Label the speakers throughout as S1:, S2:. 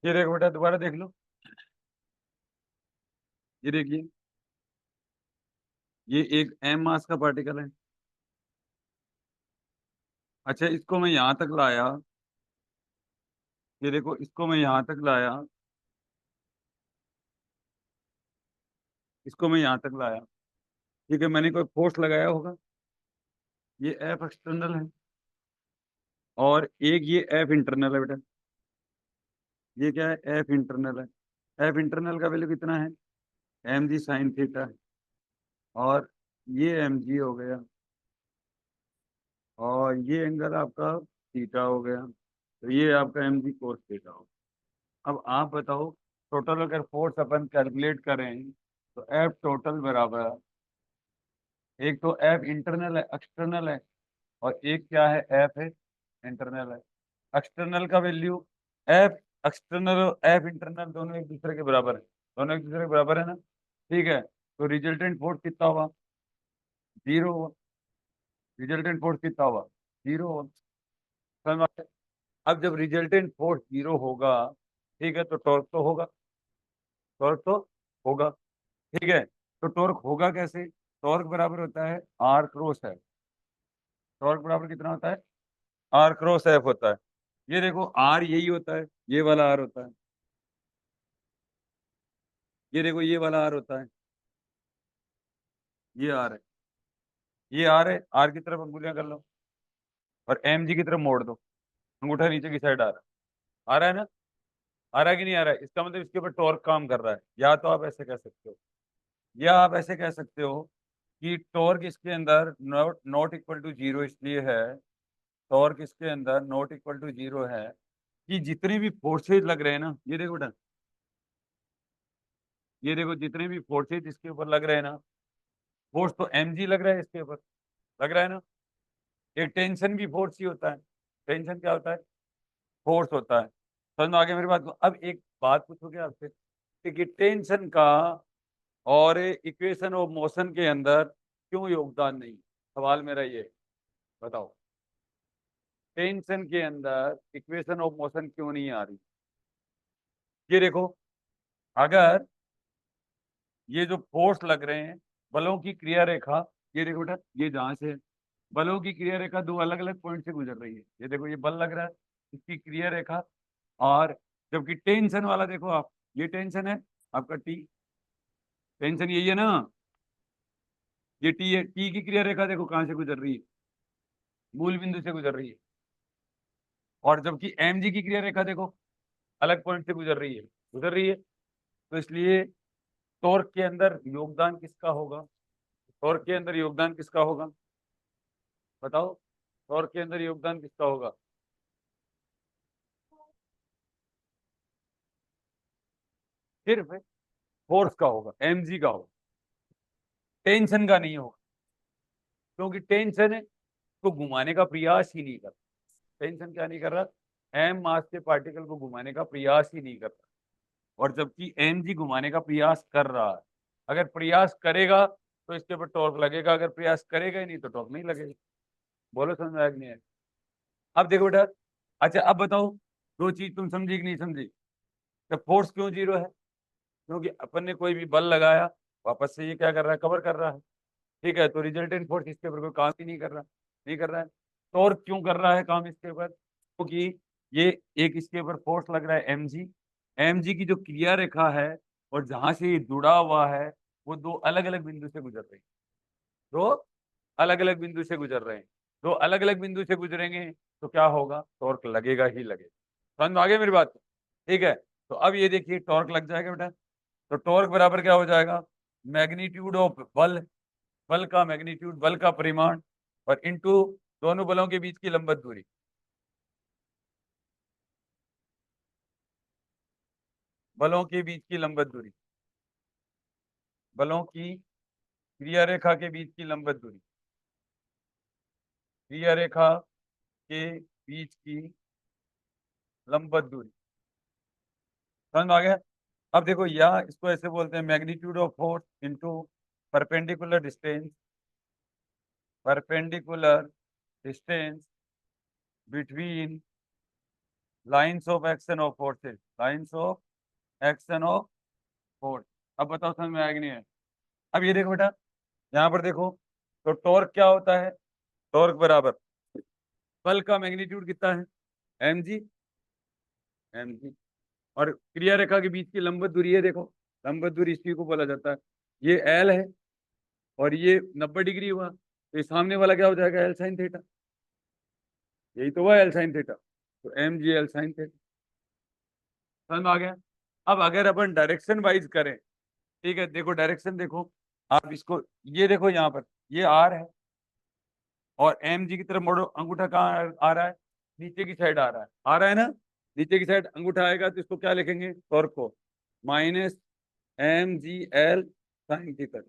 S1: ये देखो बेटा, दोबारा देख लो। ये देखिए, ये एक एम मास का पार्टिकल है। अच्छा, इसको मैं यहां तक लाया। ये देखो, इसको मैं यहां तक लाया। इसको मैं यहां तक लाया। ठीक है, मैंने कोई फोर्स लगाया होगा। ये एफ एक्सटर्नल है, और एक ये एफ इंटरनल है बेटा। ये क्या है? एफ इंटरनल है। एफ इंटरनल का वैल्यू कितना है? M G sine theta. और ये एम जी हो गया, और ये एंगल आपका थीटा हो गया। तो ये आपका एम जी कोस थीटा हो। अब आप बताओ, टोटल अगर फोर्स अपन कैलकुलेट करें तो एफ टोटल बराबर, एक तो एफ इंटरनल है, एक्सटर्नल है, और एक क्या है? एफ है, इंटरनल है। एक्सटर्नल का वैल्यू, एफ एक्सटर्नल और एफ इंटरनल दोनों एक दूसरे के बराबर है। दोनों एक दूसरे के बराबर है ना? ठीक है, तो रिजल्टेंट फोर्स कितना हुआ? जीरो हुआ। रिजल्टेंट फोर्स कितना हुआ? जीरो हुआ। समझ में आ गया? अब जब रिजल्टेंट फोर्स जीरो होगा, ठीक है, तो टॉर्क तो होगा। टॉर्क तो होगा। ठीक है, तो टॉर्क होगा कैसे? टॉर्क बराबर होता है आर क्रॉस एफ। टॉर्क बराबर कितना होता है? आर क्रॉस एफ होता है। ये देखो, आर यही होता है, ये वाला आर होता है। ये देखो, ये वाला आर होता है, ये आर है। ये आर है, आर की तरफ अंगुलियां कर लो, और एम जी की तरफ मोड़ दो। अंगूठा नीचे की साइड आ रहा है ना? आ रहा है कि नहीं आ रहा है? इसका मतलब इसके ऊपर टॉर्क काम कर रहा है। या तो आप ऐसे कह सकते हो, या आप ऐसे कह सकते हो कि टॉर्क इसके अंदर not not equal to zero इसलिए है। टॉर्क इसके अंदर नॉट इक्वल टू जीरो है कि जितने भी फोर्सेज लग रहे हैं ना, ये देखो बेटा, ये देखो, जितने भी फोर्सेज इसके ऊपर लग रहे हैं ना, फोर्स तो एम जी लग रहा है इसके ऊपर, लग रहा है ना? एक टेंशन भी फोर्स ही होता है। टेंशन क्या होता है? फोर्स होता है। समझ में आ गया मेरी बात को? अब एक बात पूछोगे आपसे कि टेंशन का और इक्वेशन ऑफ मोशन के अंदर क्यों योगदान नहीं? सवाल मेरा ये, बताओ। टेंशन के अंदर इक्वेशन ऑफ मोशन क्यों नहीं आ रही? ये देखो, अगर ये जो फोर्स लग रहे हैं, बलों की क्रिया रेखा, ये देखो बेटा, ये जहां से बलों की क्रिया रेखा दो अलग अलग पॉइंट से गुजर रही है। ये देखो, ये बल लग रहा है, इसकी क्रिया रेखा। और जबकि टेंशन वाला देखो आप, ये टेंशन है आपका टी। टेंशन यही है ना? ये टी है। टी की क्रिया रेखा देखो कहां से गुजर रही है? मूल बिंदु से गुजर रही है। और जबकि एम जी की क्रिया रेखा देखो, अलग पॉइंट से गुजर रही है। गुजर रही है। तो इसलिए टॉर्क के अंदर योगदान किसका होगा? टॉर्क के अंदर योगदान किसका होगा? बताओ, टॉर्क के अंदर योगदान किसका होगा? सिर्फ फोर्स का होगा, एमजी का होगा। टेंशन का नहीं होगा, क्योंकि टेंशन है को घुमाने का प्रयास ही नहीं कर रहा। टेंशन क्या नहीं कर रहा? एम मास के पार्टिकल को घुमाने का प्रयास ही नहीं कर रहा। और जबकि एम जी घुमाने का प्रयास कर रहा है। अगर प्रयास करेगा तो इसके ऊपर टॉर्क लगेगा, अगर प्रयास करेगा ही नहीं तो टॉर्क नहीं लगेगा। बोलो, समझ में आया कि नहीं आया? अब देखो बेटा, अच्छा अब बताओ, दो चीज तुम समझी कि नहीं समझी? तो फोर्स क्यों जीरो है? क्योंकि अपन ने कोई भी बल लगाया, वापस से ये क्या कर रहा है? कवर कर रहा है। ठीक है, तो रिजल्टेंट फोर्स इसके ऊपर कोई काम ही नहीं कर रहा। नहीं कर रहा है। टॉर्क क्यों कर रहा है काम इसके ऊपर? क्योंकि ये एक इसके ऊपर फोर्स लग रहा है एम जी। एम जी की जो क्रिया रेखा है, और जहां से ये जुड़ा हुआ है, वो दो अलग अलग बिंदु से गुजर रही है। दो अलग अलग बिंदु से गुजर रहे हैं। दो अलग अलग बिंदु से गुजरेंगे तो क्या होगा? टॉर्क लगेगा ही लगेगा। समझ में आ गया मेरी बात? ठीक है, तो अब ये देखिए, टॉर्क लग जाएगा बेटा। तो टॉर्क बराबर क्या हो जाएगा? मैग्नीट्यूड ऑफ बल, बल का मैग्नीट्यूड, बल का परिमाण, और इनटू दोनों बलों के बीच की लंबवत दूरी। बलों के बीच की लंबवत दूरी, बलों की क्रिया रेखा के बीच की लंबवत दूरी, क्रिया रेखा के बीच की लंबवत दूरी। समझ में आ गया? अब देखो, या इसको ऐसे बोलते हैं, magnitude of force into perpendicular distance, perpendicular distance between lines of action of forces. Science of action of force. अब बताओ समझ में आया कि नहीं है? अब ये देखो बेटा, यहाँ पर देखो, तो टॉर्क क्या होता है? टॉर्क बराबर बल का मैग्नीट्यूड कितना है? mg। mg और क्रिया रेखा के बीच की लंबवत दूरी है, देखो लंबवत दूरी इसी को बोला जाता है। ये एल है और ये 90 डिग्री हुआ, तो ये सामने वाला क्या हो जाएगा? L sine theta. यही तो हुआ एल साइन थीटा, तो M G L sine theta. समझ में आ गया? अब अगर अपन डायरेक्शन वाइज करें, ठीक है, देखो डायरेक्शन देखो, आप इसको ये देखो, यहाँ पर ये आर है और एम जी की तरफ मोड़ो, अंगूठा कहाँ आ रहा है? नीचे की साइड आ रहा है ना? नीचे की साइड अंगूठा आएगा तो इसको क्या लिखेंगे? टॉर्क को minus M G L sine theta.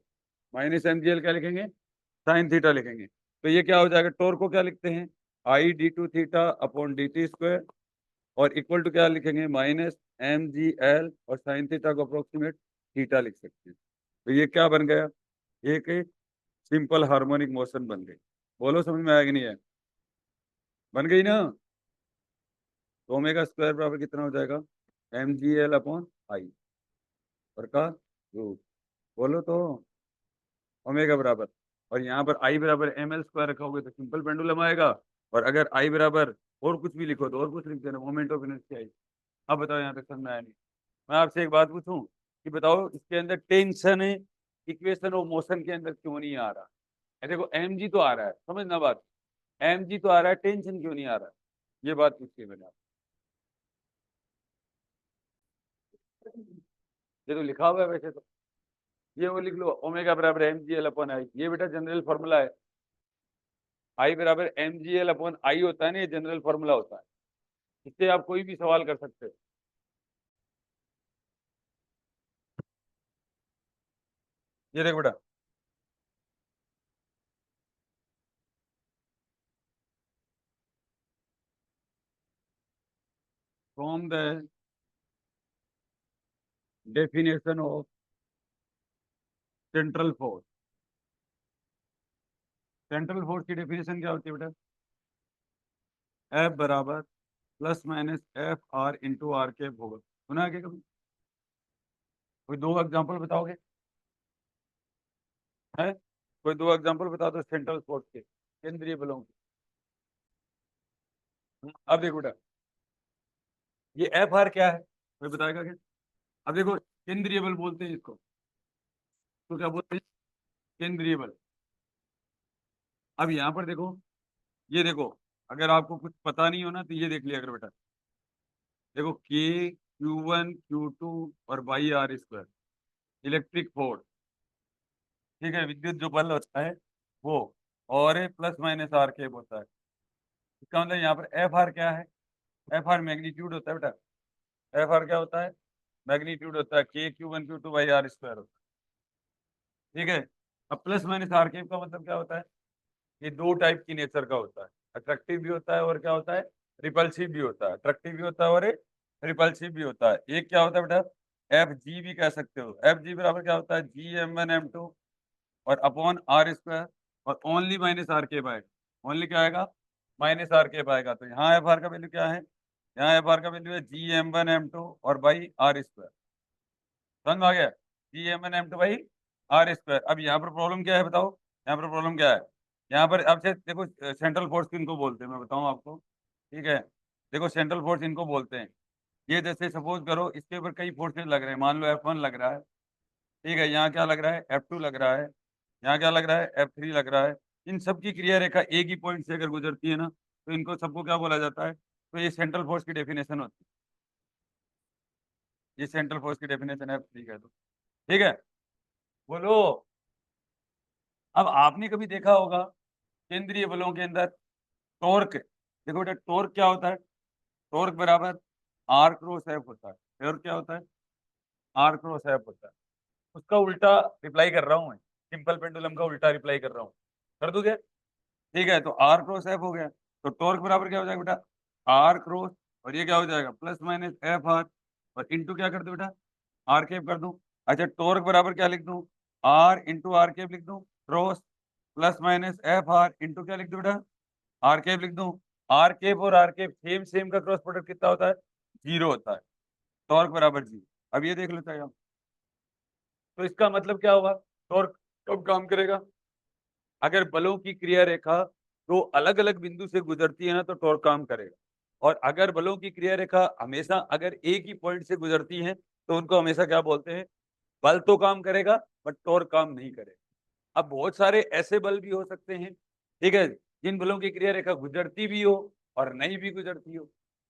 S1: Minus M G L क्या लिखेंगे? साइन थीटा लिखेंगे। तो ये क्या हो जाएगा? टॉर्क को क्या लिखते हैं? I D two theta upon D T square, और इक्वल टू क्या लिखेंगे? माइनस एम जी एल और साइन थीटा को अप्रोक्सीमेट थीटा लिख सकते हैं। तो ये क्या बन गया? एक सिंपल हार्मोनिक मोशन बन गई। बोलो समझ में आया कि नहीं है? बन गई ना? तो ओमेगा स्क्वायर बराबर कितना हो जाएगा? M G L upon I और का रूट। बोलो तो, ओमेगा बराबर, और यहाँ पर आई बराबर एम एल स्क्वायर रखोगे तो सिंपल पेंडुलम आएगा, और अगर आई बराबर और कुछ भी लिखो तो और कुछ लिख देना, मोमेंट ऑफ इनर्शिया आई। अब बताओ यहाँ तक समझ में आया नहीं? मैं आपसे एक बात पूछूं कि बताओ इसके अंदर टेंशन है, इक्वेशन ऑफ मोशन के अंदर क्यों नहीं आ रहा है? देखो एम जी तो आ रहा है, समझना बात, एम जी तो आ रहा है, टेंशन क्यों नहीं आ रहा है? ये बात पूछी है मैंने आपसे। ये तो लिखा हुआ है वैसे तो, ये वो लिख लो, ओमेगा बराबर M G L upon I, ये बेटा जनरल फॉर्मूला है। आई बराबर M G L upon I होता है ना, ये जनरल फॉर्मूला होता है, इससे आप कोई भी सवाल कर सकते हो। ये देखो बेटा, from the definition of central force. Central force की डेफिनेशन क्या होती है बेटा? एफ बराबर plus minus F R into R cap होगा। सुना है क्या कभी? कोई दो एग्जांपल बताओगे? है? कोई दो एग्जांपल बता दो सेंट्रल फोर्स के, केंद्रीय बलों के। अब देखो बेटा, ये एफ आर क्या है? कोई बताएगा क्या? अब देखो, केंद्रीय बल बोलते हैं इसको, तो क्या बोलते हैं? केंद्रीय बल। अब यहाँ पर देखो, ये देखो, अगर आपको कुछ पता नहीं हो ना तो ये देख लिया अगर बेटा, देखो K Q one Q two और by R square electric force, ठीक है, विद्युत जो बल होता है वो, और प्लस माइनस आर केप होता है। इसका मतलब यहाँ पर एफ आर क्या है? एफ आर मैग्नीट्यूड होता है बेटा। एफ आर क्या होता है? मैग्नीट्यूड होता है, K Q one Q two by R square होता है, ठीक है। अब प्लस माइनस आर केप का मतलब क्या होता है? ये दो टाइप की नेचर का होता है, अट्रैक्टिव भी होता है और क्या होता है? रिपल्सिव भी होता है। अट्रैक्टिव भी होता है और रिपल्सिव भी होता है। एक क्या होता है बेटा? एफ जी भी कह सकते हो। एफ जी बराबर क्या होता है? G M one M two और अपॉन आर स्क्वायर, और ओनली माइनस आर के आएगा। ओनली क्या आएगा? माइनस आर के आएगा। तो यहाँ एफ आर का वैल्यू क्या है? यहाँ एफ आर का वैल्यू है G M one M two और बाई आर स्क्वायर। समझ में आ गया? G M one M two by R square. अब यहाँ पर प्रॉब्लम क्या है बताओ? यहाँ पर प्रॉब्लम क्या है? यहाँ पर अब से देखो, सेंट्रल फोर्स किनको बोलते हैं मैं बताऊँ आपको, ठीक है? देखो सेंट्रल फोर्स इनको बोलते हैं। ये जैसे सपोज करो इसके ऊपर कई फोर्सेज लग रहे हैं, मान लो F1 लग रहा है, ठीक है, यहाँ क्या लग रहा है? F2 लग रहा है, यहाँ क्या लग रहा है? F3 लग रहा है। इन सब की क्रिया रेखा एक ही पॉइंट से अगर गुजरती है ना, तो इनको सबको क्या बोला जाता है? तो ये सेंट्रल फोर्स की डेफिनेशन होती है। ये सेंट्रल फोर्स की डेफिनेशन है, ठीक है? तो ठीक है, बोलो। अब आपने कभी देखा होगा केंद्रीय बलों के अंदर टॉर्क, देखो बेटा टॉर्क क्या होता है? टॉर्क बराबर आर क्रॉस एफ होता है। टॉर्क क्या होता है? आर क्रॉस एफ होता है। उसका उल्टा रिप्लाई कर रहा हूँ मैं, सिंपल पेंडुलम का उल्टा रिप्लाई कर रहा हूँ, कर दूं क्या? ठीक है, तो आर क्रॉस एफ हो गया, तो टॉर्क बराबर क्या हो जाएगा बेटा? आर क्रॉस, और ये क्या हो जाएगा? प्लस माइनस एफ आर, और इंटू क्या कर दो बेटा? आर कैप कर दूं। अच्छा, टॉर्क बराबर क्या लिख दूं? आर इंटू आर कैप लिख दूं, cross plus minus F R into क्या लिख दूं बेटा? आर कैप लिख दूं। आर कैप और आर कैप सेम सेम का क्रॉस प्रोडक्ट कितना होता है? जीरो होता है। टॉर्क बराबर जी। अब ये देख लेते हैं हम, तो इसका मतलब क्या होगा, टॉर्क कब काम करेगा, अगर बलों की क्रिया रेखा दो अलग अलग बिंदु से गुजरती है ना तो टॉर्क काम करेगा, और अगर बलों की क्रिया रेखा हमेशा अगर एक ही पॉइंट से गुजरती है तो उनको हमेशा क्या बोलते हैं, बल तो काम करेगा बट टॉर्क काम नहीं करेगा। अब बहुत सारे ऐसे बल भी हो सकते हैं, ठीक है, जिन बलों की क्रिया रेखा गुजरती भी हो और नहीं भी गुजरती हो।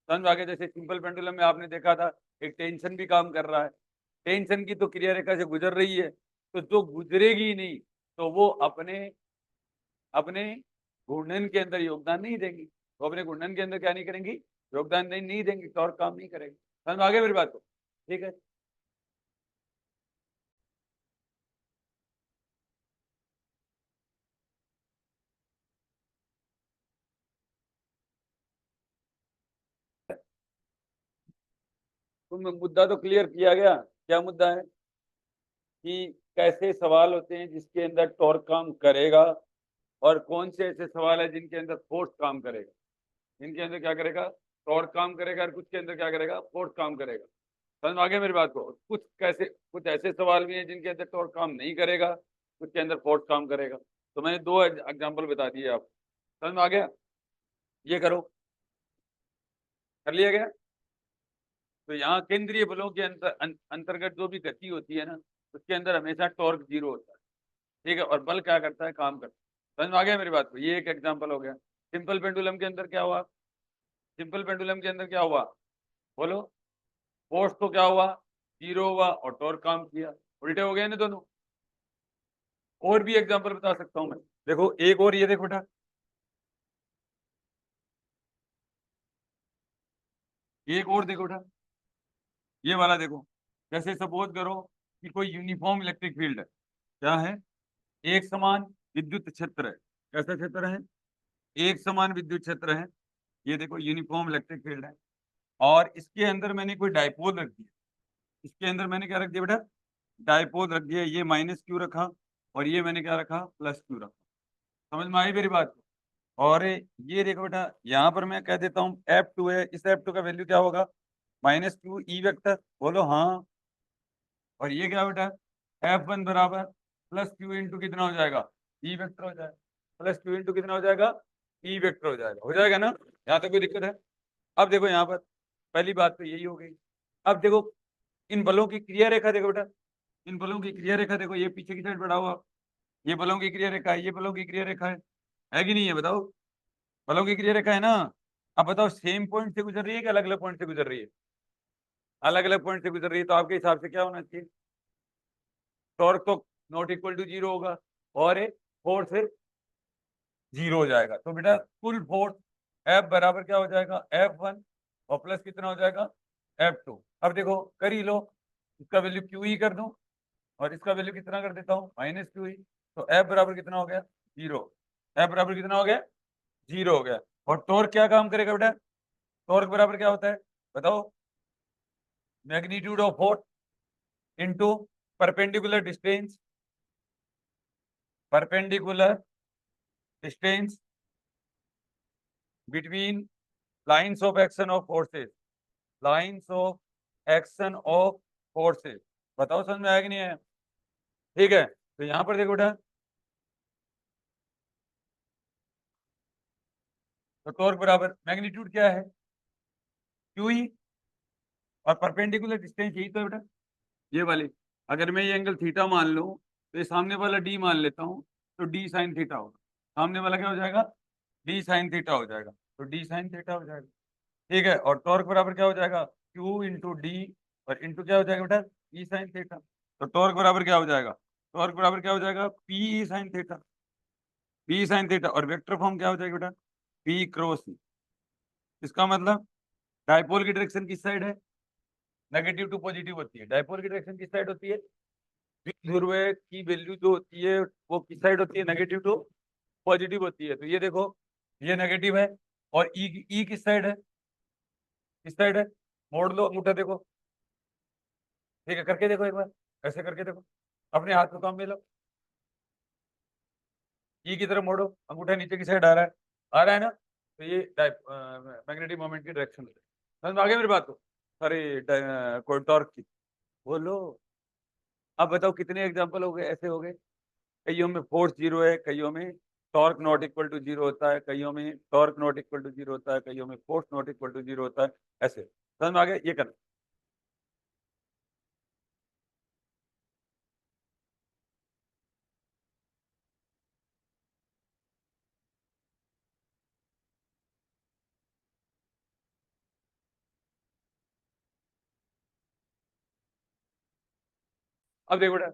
S1: समझ आगे, जैसे सिंपल पेंडुलम में आपने देखा था एक टेंशन भी काम कर रहा है, टेंशन की तो क्रिया रेखा से गुजर रही है, तो जो गुजरेगी नहीं तो वो अपने अपने घूर्णन के अंदर योगदान नहीं देंगी, वो अपने घूर्णन के अंदर क्या नहीं करेंगी, योगदान नहीं देंगी, टॉर्क काम नहीं करेगी। समझ आगे मेरी बात को, ठीक है। तो मुद्दा तो क्लियर किया गया, क्या मुद्दा है कि कैसे सवाल होते हैं जिसके अंदर टॉर्क काम करेगा, और कौन से ऐसे सवाल है जिनके अंदर फोर्स काम करेगा, जिनके अंदर क्या करेगा, टॉर्क काम करेगा, और कुछ के अंदर क्या करेगा, फोर्स काम करेगा। समझ में आ गया मेरी बात को, कुछ ऐसे सवाल भी हैं जिनके अंदर टॉर्क काम नहीं करेगा, कुछ के अंदर फोर्स काम करेगा। तो मैंने दो एग्जाम्पल बता दिए आप, समझ में आ गया, ये करो, कर लिया गया। तो यहाँ केंद्रीय बलों के अंतर्गत जो भी गति होती है ना, उसके अंदर हमेशा टॉर्क जीरो होता है, ठीक है, और बल क्या करता है, काम करता है। समझ में आ गया मेरी बात को, ये एक एग्जाम्पल हो गया। सिंपल पेंडुलम के अंदर क्या हुआ, सिंपल पेंडुलम के अंदर क्या हुआ, बोलो, फोर्स तो क्या हुआ, जीरो हुआ, और टॉर्क काम किया, उल्टे हो गए ना दोनों। और भी एग्जाम्पल बता सकता हूँ मैं, देखो एक और, ये देखो बेटा, एक और देखो बेटा, ये वाला देखो, जैसे सपोज करो कि कोई यूनिफॉर्म इलेक्ट्रिक फील्ड है, क्या है, एक समान विद्युत क्षेत्र है, कैसा क्षेत्र है, एक समान विद्युत क्षेत्र है, ये देखो यूनिफॉर्म इलेक्ट्रिक फील्ड है, और इसके अंदर मैंने कोई डायपोल रख दिया, इसके अंदर मैंने क्या रख दिया बेटा, डायपोल रख दिया, ये माइनस क्यू रखा, और ये मैंने क्या रखा, प्लस क्यू रखा। समझ में आई मेरी बात, और ये देखो बेटा, यहाँ पर मैं कह देता हूँ F2 है, इस F2 का वैल्यू क्या होगा, माइनस क्यू ई वेक्टर, बोलो हाँ, और ये क्या बेटा, F1 बराबर प्लस क्यू इंटू कितना हो जाएगा, ई वेक्टर हो जाएगा, प्लस क्यू इंटू कितना हो जाएगा, ई वेक्टर हो जाएगा ना, यहाँ तक कोई दिक्कत है। अब देखो यहाँ पर पहली बात तो यही हो गई। अब देखो इन बलों की क्रिया रेखा देखो बेटा, इन बलों की क्रिया रेखा देखो, ये पीछे की साइड बढ़ा हुआ, ये बलों की क्रिया रेखा है, ये बलों की क्रिया रेखा है कि नहीं है, बताओ, बलों की क्रिया रेखा है ना। अब बताओ सेम पॉइंट से गुजर रही है कि अलग अलग पॉइंट से गुजर रही है, अलग अलग पॉइंट से गुजर रही है, तो आपके हिसाब से क्या होना चाहिए, टॉर्क तो नॉट इक्वल टू जीरो होगा, और फोर्स जीरो हो जाएगा, तो बेटा कुल फोर्स एफ बराबर क्या हो जाएगा, F1 और प्लस कितना हो जाएगा, F2। अब देखो कर ही लो, इसका वैल्यू क्यू ही कर दूं, और इसका वैल्यू कितना कर देता हूँ, माइनस क्यू ही, तो एफ बराबर कितना हो गया, जीरो, एफ बराबर कितना हो गया, जीरो हो गया। और टॉर्क क्या काम करेगा बेटा, टॉर्क बराबर क्या होता है, बताओ, magnitude of force into perpendicular distance, perpendicular distance between lines of action of forces, lines of action of forces. बताओ समझ में आया कि नहीं आया, ठीक है। तो यहां पर देखो बेटा, तो टॉर्क बराबर मैग्नीट्यूड क्या है, क्यू ही, और परपेंडिकुलर डिस्टेंस यही तो है बेटा, ये वाली। अगर मैं ये एंगल थीटा मान लूं, तो ये सामने वाला डी मान लेता हूं, तो डी साइन थीटा होगा, सामने वाला क्या हो जाएगा, डी साइन थीटा हो जाएगा, तो डी साइन थीटा हो जाएगा, ठीक है। और टॉर्क बराबर क्या हो जाएगा, क्यू इंटू डी, और इंटू क्या हो जाएगा बेटा, ई साइन थीटा। तो टॉर्क बराबर क्या हो जाएगा, टॉर्क बराबर क्या हो जाएगा, P E sine theta, P sign theta, और वेक्टर फॉर्म क्या हो जाएगा बेटा, पी क्रॉस ई। इसका मतलब डायपोल की डायरेक्शन किस साइड है, नेगेटिव टू पॉजिटिव होती है, डायपोल की डायरेक्शन किस साइड होती है, ध्रुव की वैल्यू जो होती है वो किस साइड होती है, नेगेटिव टू पॉजिटिव होती है। तो ये देखो, ये नेगेटिव है, और ई किस साइड है, किस साइड है, मोड़ लो अंगूठा देखो, ठीक है, करके देखो एक बार, ऐसे करके देखो, अपने हाथ को काम में लो, ई की तरफ मोड़ो, अंगूठा नीचे की साइड आ रहा है ना, तो ये मैग्नेटिक मोमेंट की डायरेक्शन है। समझ में आ गया मेरी बात को, अरे कोई टॉर्क की बोलो। अब बताओ कितने एग्जांपल हो गए, ऐसे हो गए। कईयों में फोर्स जीरो है, कईयों में torque not equal to zero होता है, कईयों में torque not equal to zero होता है, कईयों में force not equal to zero होता है। ऐसे समझ में आ गया, ये करना। अब देखो बेटा,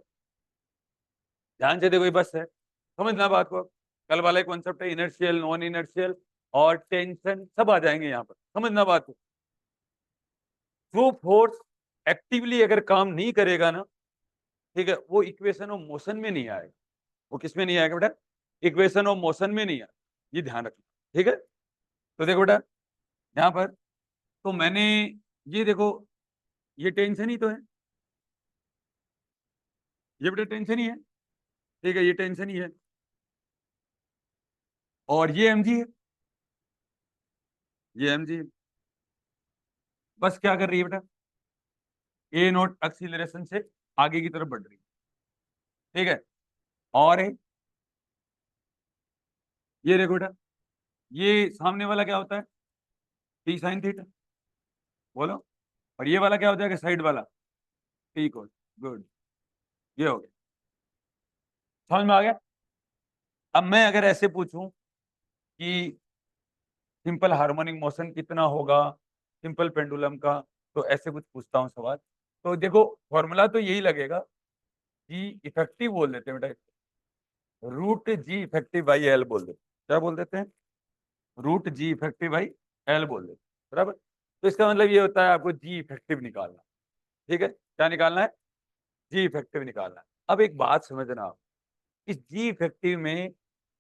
S1: ध्यान से देखो, ये बस है, समझना बात को। कल वाला कॉन्सेप्ट है इनर्शियल, नॉन इनर्शियल और टेंशन, सब आ जाएंगे यहाँ पर, समझना बात को। जो फोर्स एक्टिवली अगर काम नहीं करेगा ना, ठीक है, वो इक्वेशन ऑफ मोशन में नहीं आएगा। वो किस में नहीं आएगा बेटा? इक्वेशन ऑफ मोशन में नहीं आएगा, ये ध्यान रखना, ठीक है। तो देखो बेटा, यहाँ पर तो मैंने, ये देखो, ये टेंशन ही तो है, ये बेटा टेंशन ही है, ठीक है, ये टेंशन ही है। और ये mg है, ये mg है। बस क्या कर रही है बेटा, ए नोट एक्सीलरेशन से आगे की तरफ बढ़ रही है, ठीक है। और ये देखो बेटा, ये सामने वाला क्या होता है, टी साइन थीटा, बोलो। और ये वाला क्या हो जाएगा, साइड वाला, टी कोस। गुड, ये हो गया, समझ में आ गया। अब मैं अगर ऐसे पूछूं कि सिंपल हार्मोनिक मोशन कितना होगा सिंपल पेंडुलम का, तो ऐसे कुछ पूछता हूँ सवाल, तो देखो फॉर्मूला तो यही लगेगा, जी इफेक्टिव बोल देते हैं बेटा, root G effective by L बोल देते, क्या बोल देते हैं, root G effective by L बोल देते, बराबर। तो इसका मतलब ये होता है आपको जी इफेक्टिव निकालना, ठीक है, क्या निकालना है, जी इफेक्टिव निकालना है। अब एक बात समझना आप, इस जी इफेक्टिव में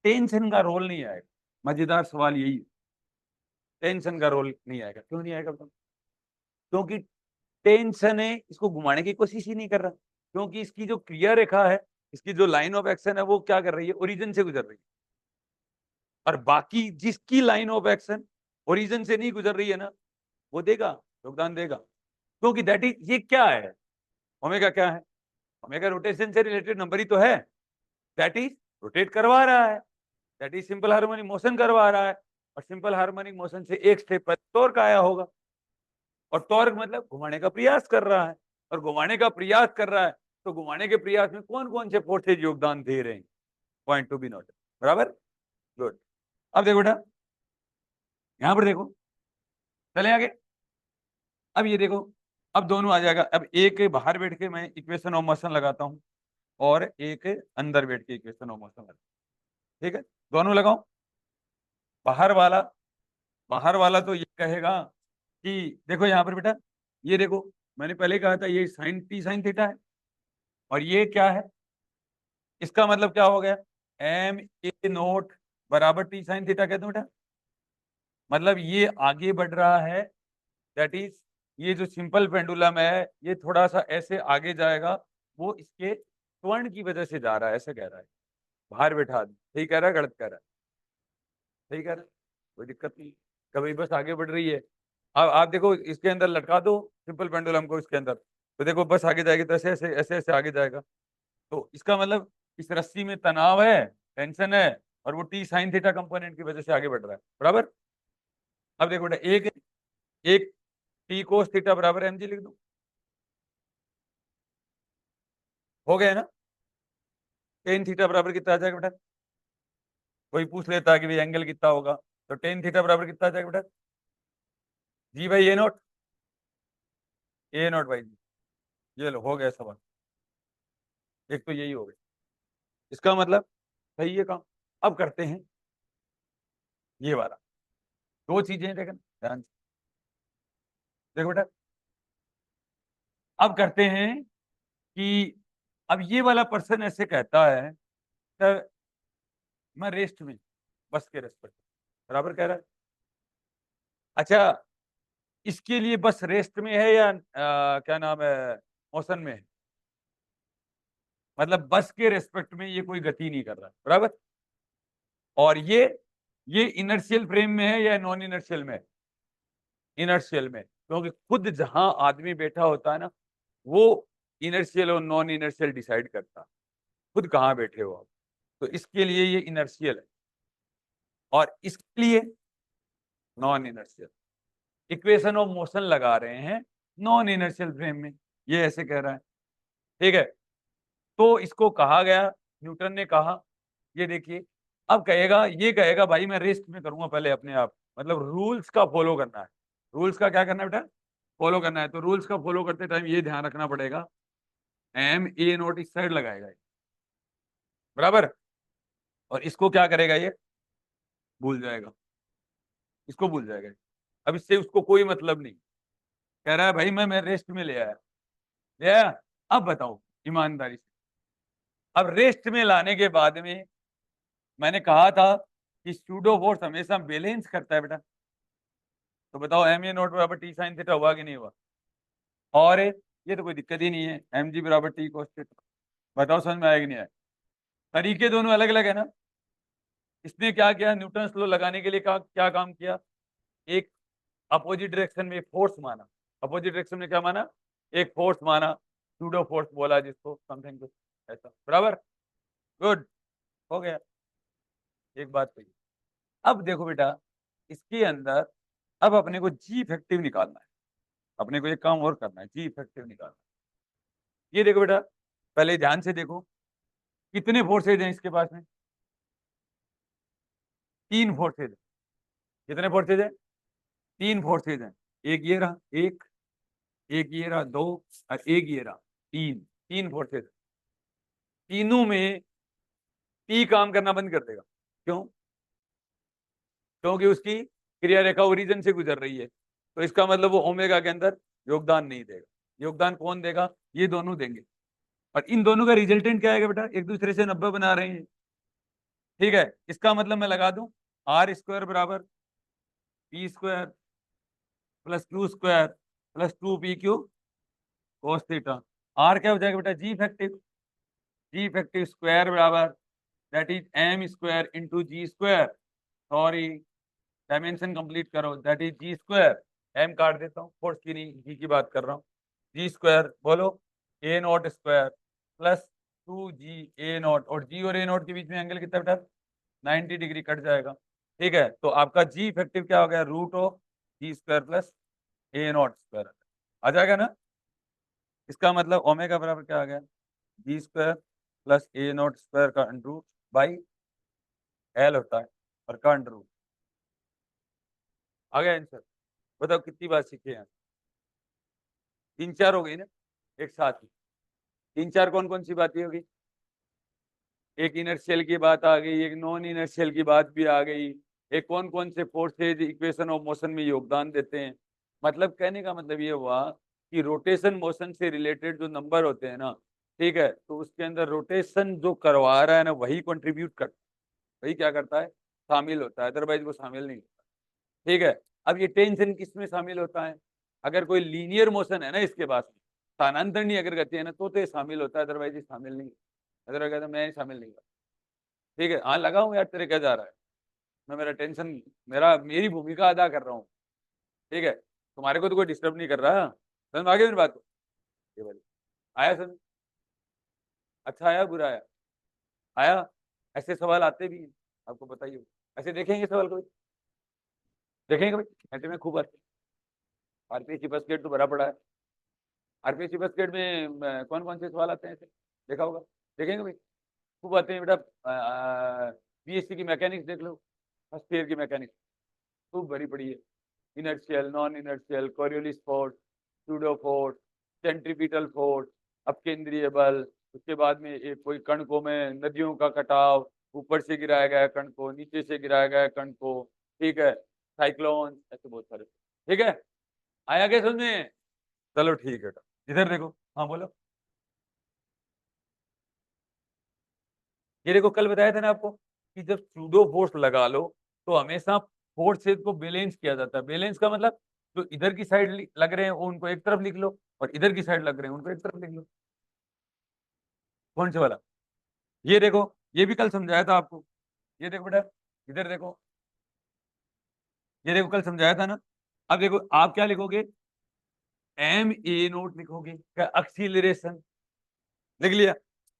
S1: टेंशन का रोल नहीं आएगा, मजेदार सवाल यही है, टेंशन का रोल नहीं आएगा, क्यों नहीं आएगा बताओ? क्योंकि टेंशन है, इसको घुमाने की कोशिश ही नहीं कर रहा, क्योंकि इसकी जो क्रिया रेखा है, इसकी जो लाइन ऑफ एक्शन है, वो क्या कर रही है, ओरिजिन से गुजर रही है। और बाकी जिसकी लाइन ऑफ एक्शन ओरिजिन से नहीं गुजर रही है ना, वो देगा, योगदान देगा, क्योंकि दैट इज, ये क्या है, ओमेगा क्या है, ओमेगा रोटेशन से रिलेटेड नंबर ही तो है, दैट इज रोटेट करवा रहा है, that is simple harmonic motion करवा रहा है। और सिंपल हार्मोनिक मोशन से एक स्टेप पर टॉर्क आया होगा, और टॉर्क मतलब घुमाने का प्रयास कर रहा है, और घुमाने का प्रयास कर रहा है, तो घुमाने के प्रयास में कौन कौन से फोर्सेज योगदान दे रहे हैं, पॉइंट टू बी नोट, बराबर। गुड। अब देखो बेटा, यहां पर देखो, चले आगे। अब ये देखो, अब दोनों आ जाएगा, अब एक बाहर बैठ के मैं इक्वेशन ऑफ मोशन लगाता हूं, और एक अंदर बैठ के इक्वेशन ऑफ मोशन लगाता हूं, ठीक है, दोनों लगाओ। बाहर वाला, बाहर वाला तो ये कहेगा कि देखो यहाँ पर बेटा, ये देखो, मैंने पहले कहा था ये साइन टी साइन थीटा है, और ये क्या है, इसका मतलब क्या हो गया, एम ए नोट बराबर टी साइन थीटा कहते हैं बेटा। मतलब ये आगे बढ़ रहा है, दैट इज, ये जो सिंपल पेंडुलम है, ये थोड़ा सा ऐसे आगे जाएगा, वो इसके त्वरण की वजह से जा रहा है, ऐसे कह रहा है, बाहर बैठा आदमी सही कह रहा है, गलत कह रहा है, सही कह रहा है, कोई दिक्कत नहीं, कभी बस आगे बढ़ रही है। अब आप देखो, इसके अंदर लटका दो सिंपल पेंडुलम को इसके अंदर, तो देखो बस आगे जाएगी, तो ऐसे ऐसे ऐसे ऐसे आगे जाएगा। तो इसका मतलब इस रस्सी में तनाव है, टेंशन है, और वो टी साइन थीटा कंपोनेंट की वजह से आगे बढ़ रहा है, बराबर। अब देखो बेटा, एक एक टी कोस थीटा बराबर mg लिख दो, हो गया ना। टेन थीटा बराबर कितना आ जाएगा बेटा, कोई पूछ लेता है कि भाई एंगल कितना होगा, तो टेन थीटा बराबर कितना आ जाएगा बेटा, जी भाई ए नोट, ए नोट भाई जी, ये लो हो गया सवाल, एक तो यही हो गया, इसका मतलब सही है काम। अब करते हैं ये वाला, दो चीजें हैं, देखना ध्यान से, देखो बेटा, अब करते हैं कि अब ये वाला पर्सन ऐसे कहता है, सर मैं रेस्ट में, बस के रेस्ट पर, बराबर कह रहा है। अच्छा, इसके लिए बस रेस्ट में है या क्या नाम है, मोशन में है, मतलब बस के रेस्पेक्ट में ये कोई गति नहीं कर रहा, बराबर। और ये इनर्शियल फ्रेम में है या नॉन इनर्शियल में है, इनर्शियल में, क्योंकि खुद जहां आदमी बैठा होता है ना, वो इनर्शियल और नॉन इनर्शियल डिसाइड करता है, खुद कहाँ बैठे हो आप। तो इसके लिए ये इनर्शियल है और इसके लिए non inertial. Equation of motion लगा रहे हैं नॉन इनर्शियल फ्रेम में, ये ऐसे कह रहा है। ठीक है, तो इसको कहा गया, न्यूटन ने कहा, ये देखिए, अब कहेगा, ये कहेगा भाई मैं रेस्ट में करूंगा पहले अपने आप, मतलब रूल्स का फॉलो करना है। रूल्स का क्या करना है बेटा? फॉलो करना है। तो रूल्स का फॉलो करते टाइम ये ध्यान रखना पड़ेगा, एम ए नोट इस साइड लगाएगा ये, बराबर, और इसको क्या करेगा ये? भूल जाएगा, इसको भूल जाएगा। अब इससे उसको कोई मतलब नहीं, कह रहा है भाई मैं रेस्ट में ले आया, ले आया। अब बताओ ईमानदारी से, अब रेस्ट में लाने के बाद में मैंने कहा था कि स्यूडो फोर्स हमेशा बैलेंस करता है बेटा, तो बताओ एम ए नोट बराबर टी साइन थीटा हुआ कि नहीं हुआ? और ये तो कोई दिक्कत ही नहीं है, एम जी बराबर टी कोस थीटा। बताओ समझ में आया कि नहीं आया? तरीके दोनों अलग अलग है ना। इसने क्या किया, न्यूटन लॉ लगाने के लिए क्या काम किया? एक अपोजिट डायरेक्शन में फोर्स माना, अपोजिट डायरेक्शन में क्या माना? एक फोर्स माना, सूडो फोर्स बोला जिसको, समथिंग कुछ ऐसा, बराबर। गुड, हो गया, एक बात तो ये। अब देखो बेटा, इसके अंदर अब अपने को जी इफेक्टिव निकालना है, अपने को एक काम और करना है, जी इफेक्टिव निकालना है। ये देखो बेटा, पहले ध्यान से देखो, कितने फोर्सेज हैं इसके पास में? तीन फोर्सेज है। कितने फोर्सेज है? तीन फोर्सेज हैं। एक ये रहा, एक ये रहा, दो, और एक ये रहा, तीन। तीन फोर्सेज, तीनों में पी काम करना बंद कर देगा। क्यों? क्योंकि उसकी क्रिया रेखा ओरिजिन से गुजर रही है, तो इसका मतलब वो ओमेगा के अंदर योगदान नहीं देगा। योगदान कौन देगा? ये दोनों देंगे। और इन दोनों का रिजल्टेंट क्या आएगा बेटा? एक दूसरे से 90 बना रहे हैं। ठीक है, इसका मतलब मैं लगा दूं, आर स्क्वायर बराबर P square plus Q square plus 2 P Q cos theta. R क्या हो जाएगा बेटा? G effective. G effective square बराबर that is m square into g square, sorry dimension complete करो, that is g square, m काट देता हूँ, force की नहीं, जी की बात कर रहा हूँ। जी स्क्वायर बोलो, a naught square plus 2 g a naught, और जी और ए नॉट के बीच में एंगल कितना बेटा? 90 डिग्री कट जाएगा। ठीक है, तो आपका जी इफेक्टिव क्या हो गया? Root of g square plus a naught square आ जाएगा ना। इसका मतलब ओमेगा बराबर क्या आ गया? G square plus a naught square का अंडर रूट बाई एल होता है, और का अंडर रूट। आ गया आंसर? बताओ कितनी बात सीखे हैं? तीन चार हो गई ना एक साथ ही। तीन चार कौन कौन सी बातें होगी? एक इनर्शियल की बात आ गई, एक नॉन इनर्शियल की बात भी आ गई, एक कौन कौन से फोर्सेज इक्वेशन ऑफ मोशन में योगदान देते हैं। मतलब कहने का मतलब ये हुआ कि रोटेशन मोशन से रिलेटेड जो नंबर होते हैं ना, ठीक है, तो उसके अंदर रोटेशन जो करवा रहा है ना, वही कंट्रीब्यूट करता है, वही क्या करता है? शामिल होता है, अदरवाइज वो शामिल नहीं होता। ठीक है, अब ये टेंशन किस में शामिल होता है? अगर कोई लीनियर मोशन है ना इसके पास में, स्थानांतरण अगर गति है ना, तो ये शामिल होता है, अदरवाइज शामिल नहीं। अदरवाइज कहता मैं शामिल नहीं। ठीक है, हाँ लगा हूँ यार, तेरे क्या जा रहा है, मैं मेरा टेंशन, मेरी भूमिका अदा कर रहा हूँ। ठीक है, तुम्हारे को तो कोई डिस्टर्ब नहीं कर रहा। समझ में आ गया मेरी बात को? ये वाली आया समझ? अच्छा आया बुरा आया? आया। ऐसे सवाल आते भी हैं, आपको बताइए। ऐसे देखेंगे सवाल कभी? देखेंगे कभी? ऐसे में खूब आते। आरपीएससी बस गेट तो भरा पड़ा है। आरपीएससी बस गेट में कौन कौन से सवाल आते हैं ऐसे? देखा होगा, देखेंगे भाई, खूब आते हैं बेटा। बीएससी की मैकेनिक्स देख लो, फर्स्ट ईयर की मैकेनिक्स खूब भरी पड़ी है। Inertial, non inertial, Coriolis force, pseudo force, centripetal force, अपकेंद्रीय बल, उसके बाद में एक कोई कण को में नदियों का कटाव, ऊपर से गिराया गया कण को, नीचे से गिराया गया कण को, ठीक है, साइक्लोन, ऐसे बहुत सारे। ठीक है, आया क्या समझ में? चलो ठीक है, इधर देखो, हाँ बोलो। ये देखो, कल बताया था ना आपको कि जब सूडो फोर्स लगा लो तो हमेशा फोर्सेज को बैलेंस किया जाता है। बैलेंस का मतलब जो इधर की साइड लग रहे हैं वो उनको एक तरफ लिख लो, और इधर की साइड लग रहे हैं उनको एक तरफ लिख लो। कौन से वाला? ये देखो, ये भी कल समझाया था आपको। ये देखो बेटा, इधर देखो, ये देखो कल समझाया था ना। अब देखो आप क्या लिखोगे, एम ए नोट लिखोगे, क्या एक्सीलरेशन लिख लिया,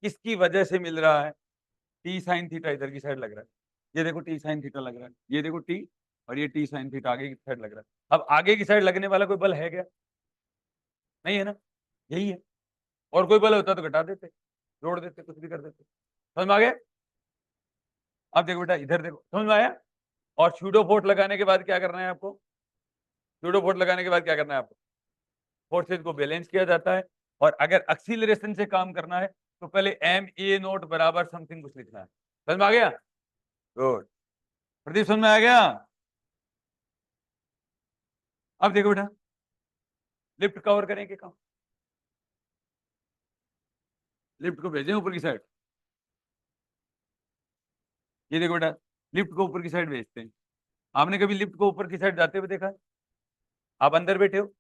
S1: किसकी वजह से मिल रहा है, टी साइन थीटा इधर की साइड लग रहा है, ये देखो टी साइन थीटा लग रहा है, ये देखो टी, और ये टी साइन थीटा आगे की साइड लग रहा है। अब आगे की साइड लगने वाला कोई बल है क्या, नहीं है ना, यही है। और कोई बल होता तो घटा देते, जोड़ देते, कुछ भी कर देते। समझ में आ गया। अब देखो बेटा इधर देखो, समझ में आया। और स्यूडो फोर्स लगाने के बाद क्या करना है आपको, स्यूडो फोर्स लगाने के बाद क्या करना है आपको, फोर्सेज को बैलेंस किया जाता है। और अगर एक्सीलरेशन से काम करना है तो पहले एम ए नोट बराबर समथिंग कुछ लिखना है। समझ में आ गया, गुड। प्रदीप समझ में आ गया। अब देखो बेटा, लिफ्ट कवर करेंगे काम, लिफ्ट को भेजें ऊपर की साइड, ये देखो बेटा, लिफ्ट को ऊपर की साइड भेजते हैं। आपने कभी लिफ्ट को ऊपर की साइड जाते हुए देखा है, आप अंदर बैठे हो,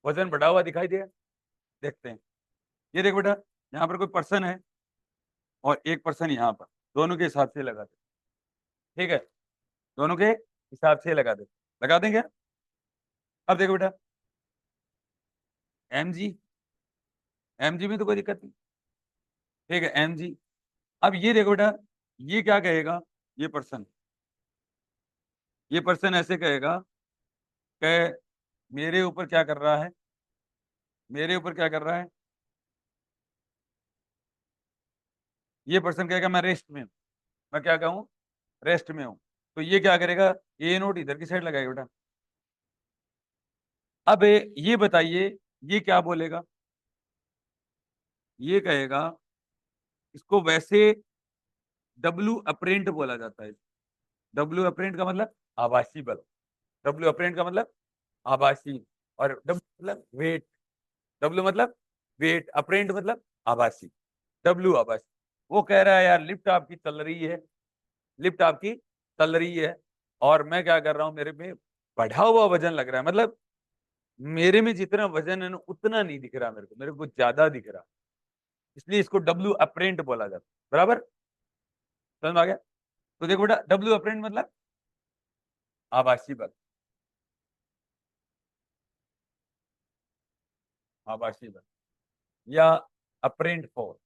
S1: वजन बढ़ा हुआ दिखाई दिया, देखते हैं। ये देखो बेटा, यहाँ पर कोई पर्सन है और एक पर्सन यहाँ पर, दोनों के हिसाब से लगा दे, ठीक है, दोनों के हिसाब से लगा दें क्या। अब देखो बेटा, एम जी, एम जी में तो कोई दिक्कत नहीं, ठीक है, एम जी। अब ये देखो बेटा, ये क्या कहेगा, ये पर्सन ऐसे कहेगा कि मेरे ऊपर क्या कर रहा है, मेरे ऊपर क्या कर रहा है, ये पर्सन कहेगा मैं रेस्ट में हूँ, मैं क्या कहूँ, रेस्ट में हूँ। तो ये क्या करेगा, ए नोट इधर की साइड लगाएगा बेटा। अब ये बताइए, ये क्या बोलेगा, ये कहेगा, इसको वैसे डब्ल्यू अपरेंट बोला जाता है। डब्ल्यू अपरेंट का मतलब आभासी बल, डब्ल्यू अपरेंट का मतलब आभासी, और डब्ल्यू मतलब वेट, डब्ल्यू मतलब वेट, अपरेंट मतलब आभासी, डब्ल्यू आभासी। वो कह रहा है यार लिफ्ट आपकी चल रही है, लिफ्ट आपकी चल रही है, और मैं क्या कर रहा हूँ, मेरे में बढ़ा हुआ वजन लग रहा है, मतलब मेरे में जितना वजन है ना उतना नहीं दिख रहा, मेरे को ज्यादा दिख रहा, इसलिए इसको डब्ल्यू अपरेंट बोला जाता है। बराबर, समझ में आ गया। तो देखो बेटा, डब्ल्यू अपरेंट मतलब आभासी बल, आभासी बल, या अपरेंट फोर्स,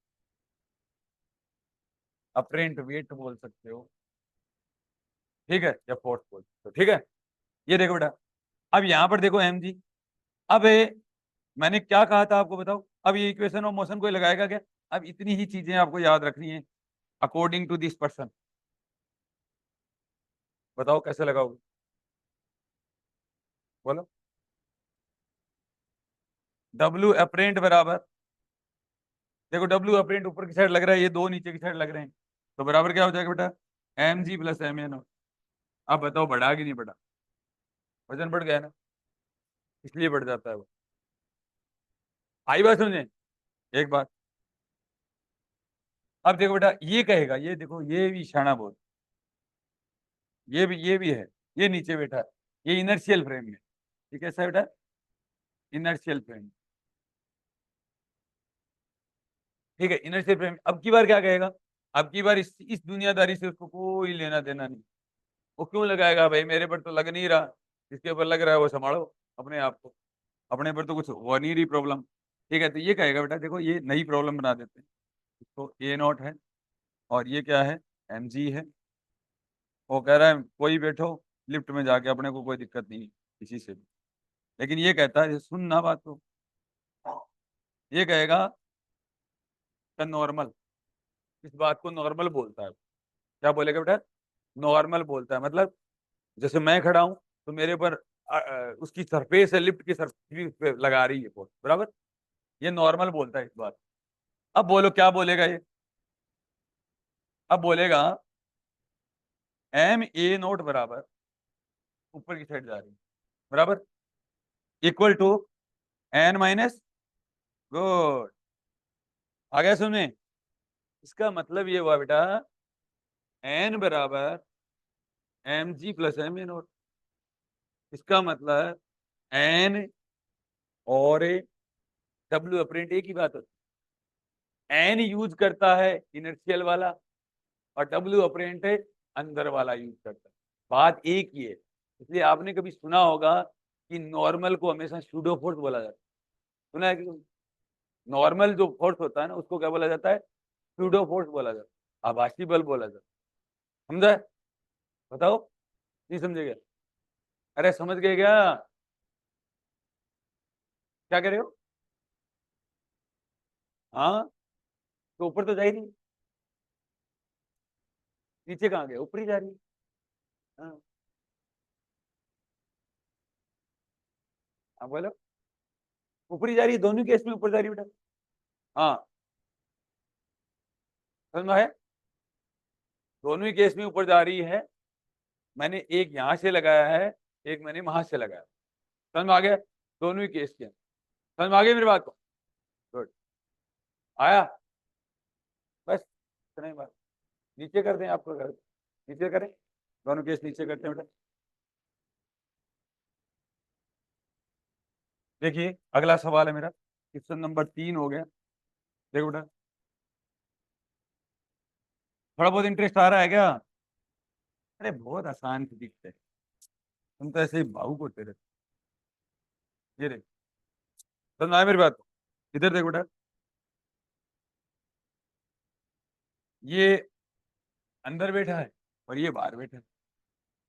S1: अपरेंट वेट बोल सकते हो, ठीक है, या फोर्स बोल सकते हो, ठीक है। ये देखो बेटा, अब यहां पर देखो एम जी। अब मैंने क्या कहा था आपको बताओ, अब ये इक्वेशन ऑफ मोशन कोई लगाएगा क्या। अब इतनी ही चीजें आपको याद रखनी है, अकॉर्डिंग टू दिस पर्सन, बताओ कैसे लगाओगे, बोलो। डब्ल्यू अपरेंट बराबर, देखो डब्ल्यू अपरेंट ऊपर की साइड लग रहा है, ये दो नीचे की साइड लग रहे हैं, तो बराबर क्या हो जाएगा बेटा, M G plus M N. अब बताओ बढ़ा कि नहीं बढ़ा, वजन बढ़ गया ना, इसलिए बढ़ जाता है वो। आई बात समझे, एक बात। अब देखो बेटा, ये कहेगा, ये देखो ये भी शाना बोल, ये भी है, ये नीचे बैठा है, ये इनर्शियल फ्रेम में, ठीक है, ऐसा बेटा, इनर्शियल फ्रेम, ठीक है, इनर्शियल फ्रेम। अब की बार क्या कहेगा, अब की बार इस दुनियादारी से उसको कोई लेना देना नहीं, वो क्यों लगाएगा भाई, मेरे पर तो लग नहीं रहा, जिसके ऊपर लग रहा है वो संभालो अपने आप को, अपने पर तो कुछ हो नहीं रही प्रॉब्लम, ठीक है। तो ये कहेगा बेटा, देखो ये नई प्रॉब्लम बना देते हैं, इसको ए नॉट है, और ये क्या है, एम जी है। वो कह रहा है कोई बैठो लिफ्ट में जाके, अपने को कोई दिक्कत नहीं किसी से भी, लेकिन ये कहता है, सुन ना बात को, ये कहेगा का नॉर्मल, इस बात को नॉर्मल बोलता है, क्या बोलेगा बेटा, नॉर्मल बोलता है, मतलब जैसे मैं खड़ा हूं तो मेरे ऊपर उसकी सरफेस है, लिफ्ट की सरफेस पे लगा रही है फोर्स, बराबर, ये नॉर्मल बोलता है इस बात। अब बोलो क्या बोलेगा ये, अब बोलेगा एम ए नोट बराबर, ऊपर की साइड जा रही है, बराबर, equal to N minus, good, आ गया सुनने। इसका मतलब ये हुआ बेटा, एन बराबर M G plus M A naught, इसका मतलब एन और डब्ल्यू अपरेंट एक ही बात होती है, एन यूज करता है इनर्शियल वाला, और डब्ल्यू अपरेंट है अंदर वाला यूज करता है, बात एक ही है। इसलिए आपने कभी सुना होगा कि नॉर्मल को हमेशा सूडो फोर्स बोला जाता है, सुना है कि नॉर्मल जो फोर्स होता है ना उसको क्या बोला जाता है, स्यूडो फोर्स बोला जाता है, आभासी बल बोला जाता है। समझा है? बताओ, नहीं समझे क्या? अरे समझ गए क्या? क्या कह रहे हो? हाँ, तो ऊपर तो जा ही नहीं, नीचे कहाँ गए, ऊपर ही जा रही है। हाँ, हाँ बोलो, ऊपर ही जा रही है, दोनों केस में ऊपर जा रही है बेटा। हाँ, समझ में है? दोनों ही केस में ऊपर जा रही है। मैंने एक यहाँ से लगाया है, एक मैंने वहां से लगाया। समझ में आ गया? दोनों ही केस के, समझ में आ गई मेरी बात को? गुड, आया? बस इतना ही बात। नीचे कर दें आपको, कर नीचे करें, दोनों केस नीचे करते हैं बेटा। देखिए अगला सवाल है मेरा, क्वेश्चन नंबर 3 हो गया। देखो बेटा, थोड़ा बहुत इंटरेस्ट आ रहा है क्या? अरे बहुत आसान दिखते हैं, तुम तो ऐसे ही भावुक होते रहते। ये देख, समझ में आया मेरी बात? इधर देखो बेटा, ये अंदर बैठा है और ये बाहर बैठा है,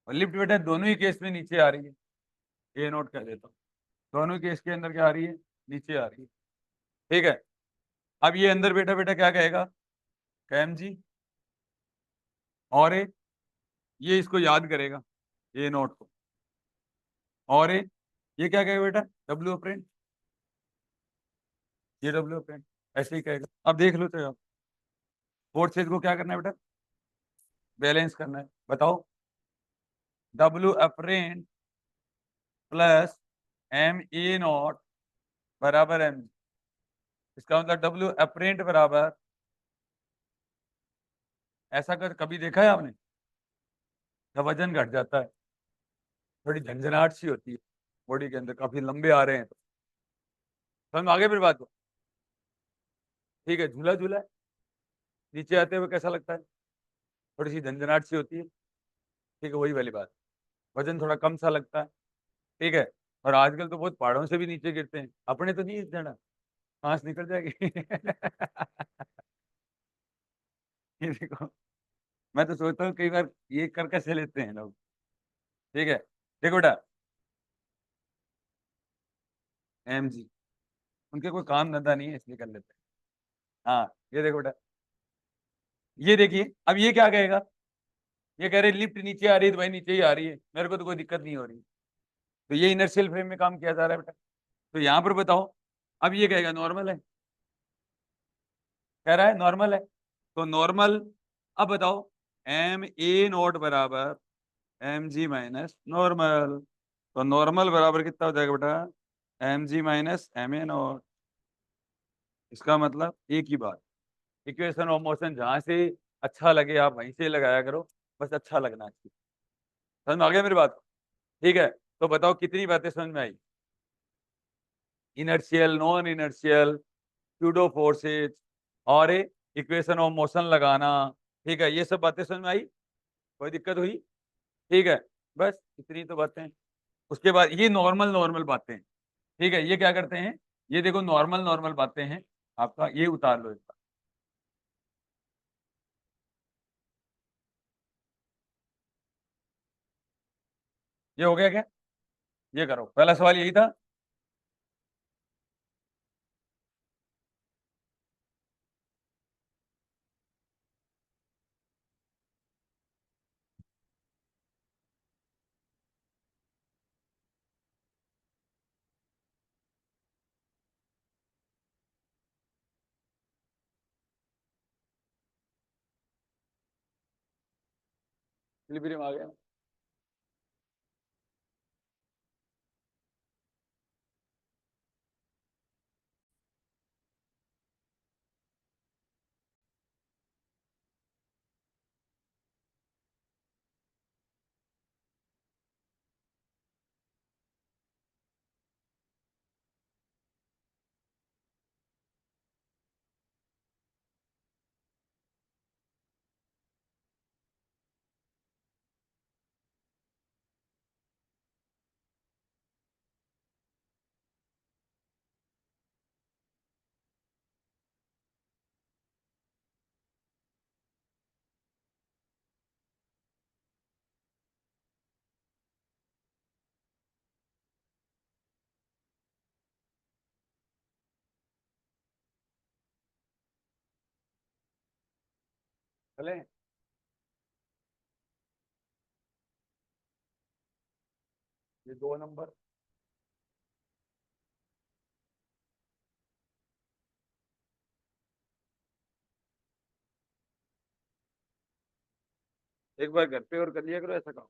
S1: और लिफ्ट बैठा है, दोनों ही केस में नीचे आ रही है। ये नोट कर देता हूँ, दोनों केस के अंदर क्या आ रही है, नीचे आ रही है। ठीक है, अब ये अंदर बैठा बैठा क्या कहेगा, कैम जी, और ये इसको याद करेगा, ये नोट को, और ये क्या कहेगा बेटा, डब्ल्यू अप्रेंट, ये डब्ल्यू अप्रेंट, ऐसे ही कहेगा। अब देख लो तो आप, फोर्सेज को क्या करना है बेटा, बैलेंस करना है। बताओ, W apparent plus M A naught बराबर एम, इसका मतलब डब्ल्यू अप्रेंट बराबर, ऐसा कर कभी देखा है आपने, जब वजन घट जाता है थोड़ी झंझनाहट सी होती है बॉडी के अंदर, काफी लंबे आ रहे हैं तो। समझ में आगे फिर बात को? ठीक है, झूला झूला है, नीचे आते हुए कैसा लगता है, थोड़ी सी झंझनाहट सी होती है। ठीक है, वही वाली बात, वजन थोड़ा कम सा लगता है। ठीक है, और आजकल तो बहुत पहाड़ों से भी नीचे गिरते हैं, अपने तो नहीं चढ़ा, सांस निकल जाएगी। ये देखो, मैं तो सोचता हूँ कई बार ये कर कैसे लेते हैं लोग। ठीक है, देखो बेटा, एम जी, उनके कोई काम धंधा नहीं है इसलिए कर लेते हैं। हाँ, ये देखो बेटा, ये देखिए, अब ये क्या कहेगा, ये कह रहे लिफ्ट नीचे आ रही है तो भाई नीचे ही आ रही है, मेरे को तो कोई दिक्कत नहीं हो रही। तो ये इनर्शियल फ्रेम में काम किया जा रहा है बेटा। तो यहाँ पर बताओ, अब ये कहेगा नॉर्मल है, कह रहा है नॉर्मल है, तो नॉर्मल, अब बताओ, एम ए नॉट बराबर एम जी माइनस नॉर्मल, तो नॉर्मल बराबर कितना हो जाएगा बेटा, M G minus M A naught. इसका मतलब एक ही बात, इक्वेशन ऑफ मोशन जहां से अच्छा लगे आप वहीं से लगाया करो, बस अच्छा लगना चाहिए। समझ में आ गया मेरी बात? ठीक है, तो बताओ कितनी बातें समझ में आई, inertial, non inertial, pseudo forces, और इक्वेशन ऑफ मोशन लगाना। ठीक है, ये सब बातें समझ में आई, कोई दिक्कत हुई? ठीक है, बस इतनी तो बातें हैं। उसके बाद ये नॉर्मल नॉर्मल बातें हैं। ठीक है, ये क्या करते हैं, ये देखो नॉर्मल नॉर्मल बातें हैं, आपका ये उतार लो इसका। ये हो गया क्या? ये करो, पहला सवाल यही था। इक्विलिब्रियम आ गया। चले, ये 2 नंबर, एक बार घर पे और कर लिया करो ऐसा काम,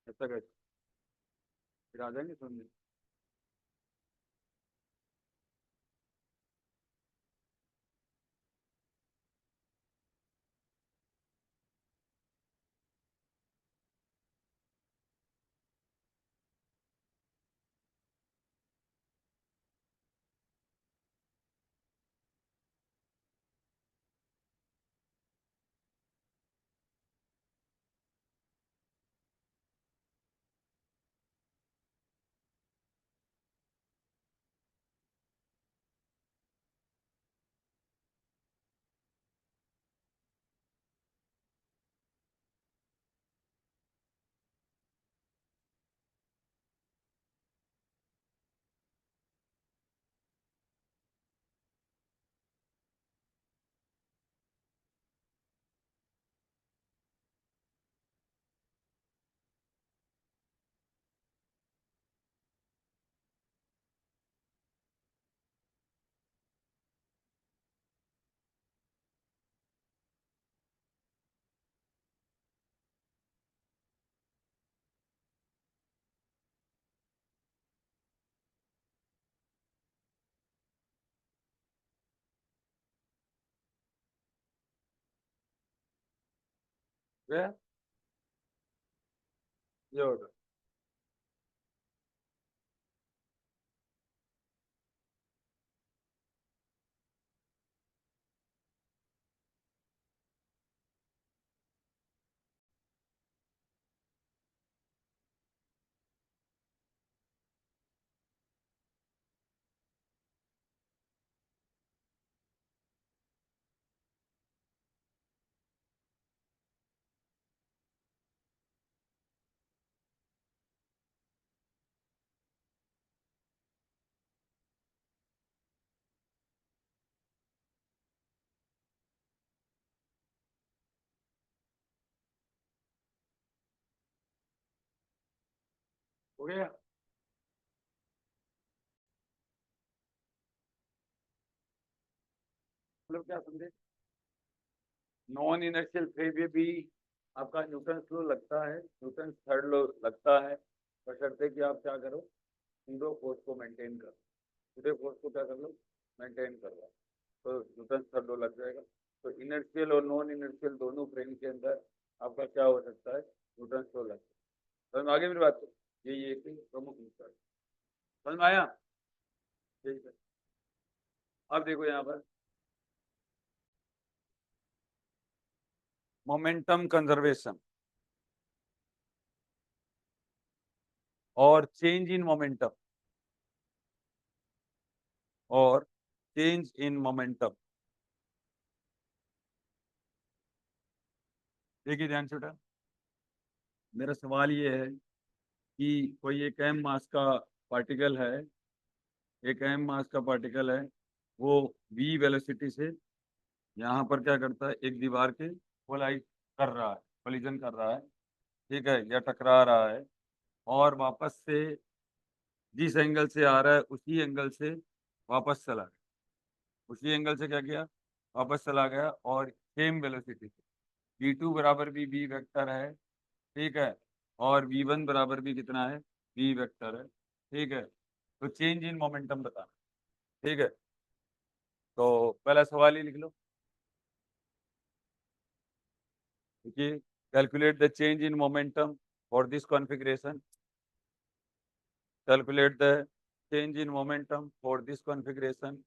S1: ऐसा कर, फिर आ जाएंगे सुनने। गया, ये होगा। हो गया, मतलब क्या समझे, नॉन इनर्शियल फ्रेम में भी आपका न्यूटन लॉ लगता है, न्यूटन थर्ड लॉ लगता है, बशर्ते कि आप क्या करो, जीरो फोर्स को मेंटेन करो, जीरो फोर्स को क्या कर लो, मेंटेन कर लो, तो न्यूटन थर्ड लॉ लग जाएगा। तो इनर्शियल और नॉन इनर्शियल दोनों फ्रेम के अंदर आपका क्या हो सकता है, न्यूटन लॉ लग सकता है। तो आगे मेरी बात करो, ये एक प्रमुख मुद्दा है, समझ में आया? ठीक है, अब देखो यहाँ पर मोमेंटम कंजर्वेशन और चेंज इन मोमेंटम, और चेंज इन मोमेंटम, देखिए ध्यान से बेटा, मेरा सवाल ये है कि कोई एक एम मास का पार्टिकल है, एक एम मास का पार्टिकल है, वो वी वेलोसिटी से यहाँ पर क्या करता है, एक दीवार के कोलाइड कर रहा है, कोलिजन कर रहा है, ठीक है, या टकरा रहा है, और वापस से जिस एंगल से आ रहा है उसी एंगल से वापस चला गया, उसी एंगल से क्या किया, वापस चला गया, और सेम वेलोसिटी से, वी टू बराबर भी वी वेक्टर है, ठीक है, और वी वन बराबर भी कितना है, वी वेक्टर है, ठीक है। तो चेंज इन मोमेंटम बताना, ठीक है, तो पहला सवाल ही लिख लो, देखिए, calculate the change in momentum for this configuration, calculate the change in momentum for this configuration.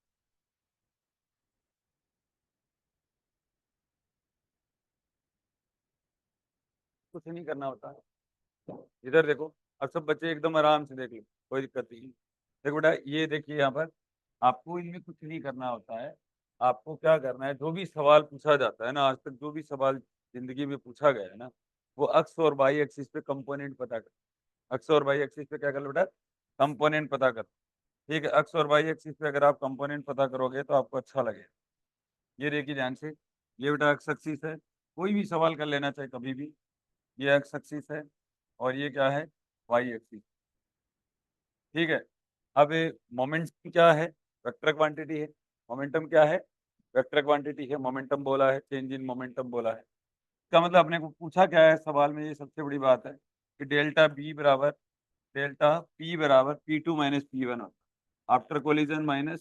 S1: कुछ नहीं करना होता है, इधर देखो, अब सब बच्चे एकदम आराम से देख लो, कोई दिक्कत नहीं है। देखो बेटा, ये देखिए यहाँ पर, आपको इनमें कुछ नहीं करना होता है, आपको क्या करना है, जो भी सवाल पूछा जाता है ना, आज तक जो भी सवाल जिंदगी में पूछा गया है ना, वो अक्स और वाई एक्सिस पे कंपोनेंट पता कर, अक्स और वाई एक्सिस पे क्या कर लो बेटा, कंपोनेंट पता कर, ठीक है, अक्स और वाई एक्सिस पे अगर आप कंपोनेंट पता करोगे तो आपको अच्छा लगेगा। ये देखिए ध्यान से, ये बेटा अक्स एक्सिस है, कोई भी सवाल कर लेना चाहे कभी भी। ये एक्स एक्सिस है और ये क्या है, वाई एक्सिस। ठीक है। अब मोमेंट क्या है, वेक्टर क्वांटिटी है। मोमेंटम क्या है, वेक्टर क्वांटिटी है। मोमेंटम बोला है, चेंज इन मोमेंटम बोला है। इसका मतलब अपने को पूछा क्या है सवाल में, ये सबसे बड़ी बात है कि डेल्टा पी बराबर P2 माइनस P1 होता है आफ्टर कोलिजन माइनस,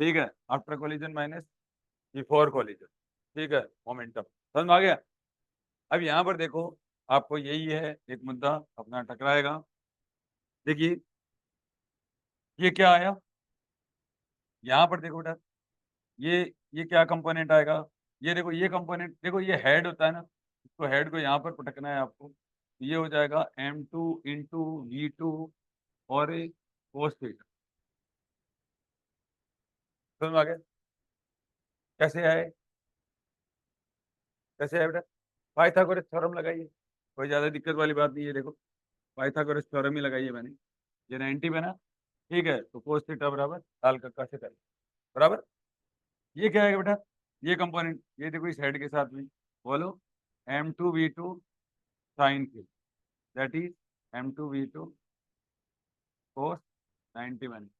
S1: ठीक है, after collision minus before collision. ठीक है, मोमेंटम समझ में आ गया। अब यहाँ पर देखो, आपको यही है एक मुद्दा अपना टकराएगा। देखिए ये क्या आया, यहाँ पर देखो बेटा, ये ये क्या कंपोनेंट आएगा, ये देखो ये कंपोनेंट, देखो ये हेड होता है ना, इसको हेड को यहाँ पर पटकना है आपको। ये हो जाएगा M2 इंटू V2 और कोस थीटा। समझ में आ गया, कैसे आए, कैसे आए बेटा, पाइथागोरस थ्योरम लगाइए, कोई ज्यादा दिक्कत वाली बात नहीं है। देखो पाइथागोरस थ्योरम ही लगाइए मैंने, ये 90 बना, ठीक है, तो कोस थीटा बराबर लाल कक्का से कर बराबर। ये क्या है बेटा, ये कंपोनेंट, ये देखो इस हेड के साथ में, बोलो M2V2 sine theta, that is M2V2 cos 90 minus,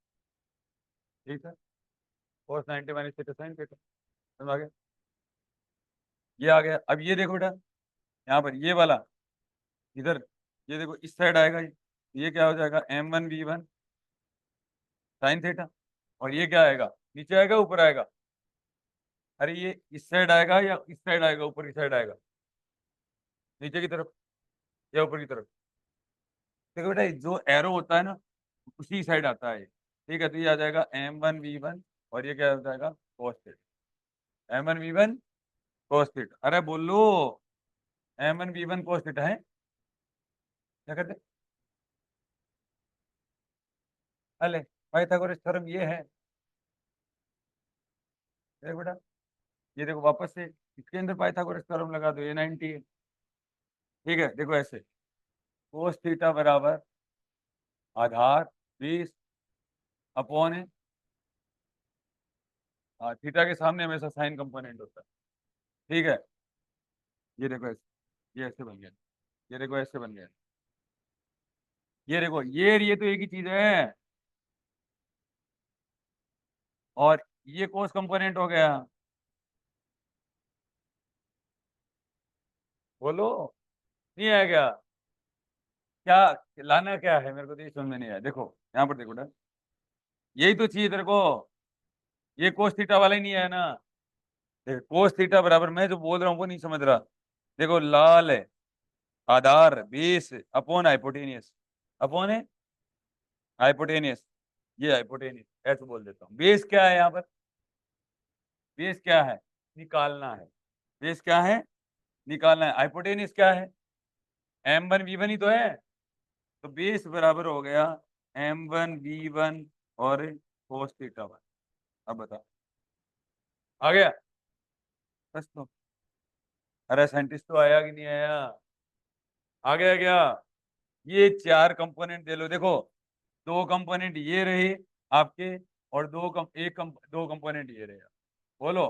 S1: ठीक है, कोस 90 माइनस थीटा साइन थीटा। समझ आ गया, ये आ गया। अब ये देखो बेटा, यहाँ पर ये वाला इधर, ये देखो इस साइड आएगा, ये क्या हो जाएगा M1V1 साइन थीटा, और ये क्या आएगा, नीचे आएगा ऊपर आएगा, अरे ये इस साइड आएगा या इस साइड आएगा, ऊपर की साइड आएगा, नीचे की तरफ या ऊपर की तरफ। देखो बेटा जो एरो होता है ना उसी साइड आता है ये। ठीक है, तो ये आ जाएगा M1V1 और ये क्या हो जाएगा cos theta, M1V1 cos theta. अरे बोलो, M1V1 cos थीटा है, क्या कहते हैं, अले पाइथागोरस थ्योरम ये है। देखो बेटा, ये देखो वापस से इसके अंदर पाइथागोरस थ्योरम लगा दो, ये 90 है। ठीक है, देखो ऐसे cos थीटा बराबर आधार 20 अपॉन है, थीटा के सामने हमेशा साइन कंपोनेंट होता है। ठीक है, ये देखो ऐसे, ये ऐसे बन गया, ये देखो ऐसे बन गया, ये देखो ये तो एक ही चीज है, और ये कोस कंपोनेंट हो गया। बोलो, नहीं आया क्या, क्या लाना क्या है, मेरे को तो ये समझ में नहीं आया। देखो यहाँ पर देखो ना, यही तो चाहिए तेरे को, ये कोस थीटा वाला ही नहीं है ना। देखो कोस थीटा बराबर, मैं जो बोल रहा हूँ वो नहीं समझ रहा। देखो लाल है, आधार 20 अपॉन हाइपोटेनियस, अपॉन है हाइपोटेनियस, ये हाइपोटेनियस ऐसे बोल देता हूँ। बेस क्या है यहाँ पर, बेस क्या है, निकालना है, बेस क्या है, निकालना है। हाइपोटेनियस क्या है, M1V1 ही तो है, तो बेस बराबर हो गया M1V1 और cos थीटा 1। अब बता, आ गया, बस तो, अरे साइंटिस्ट तो आया कि नहीं आया, आ गया क्या। ये चार कंपोनेंट दे लो, देखो दो कंपोनेंट ये रहे आपके, और दो कंपोनेंट ये रहे। बोलो,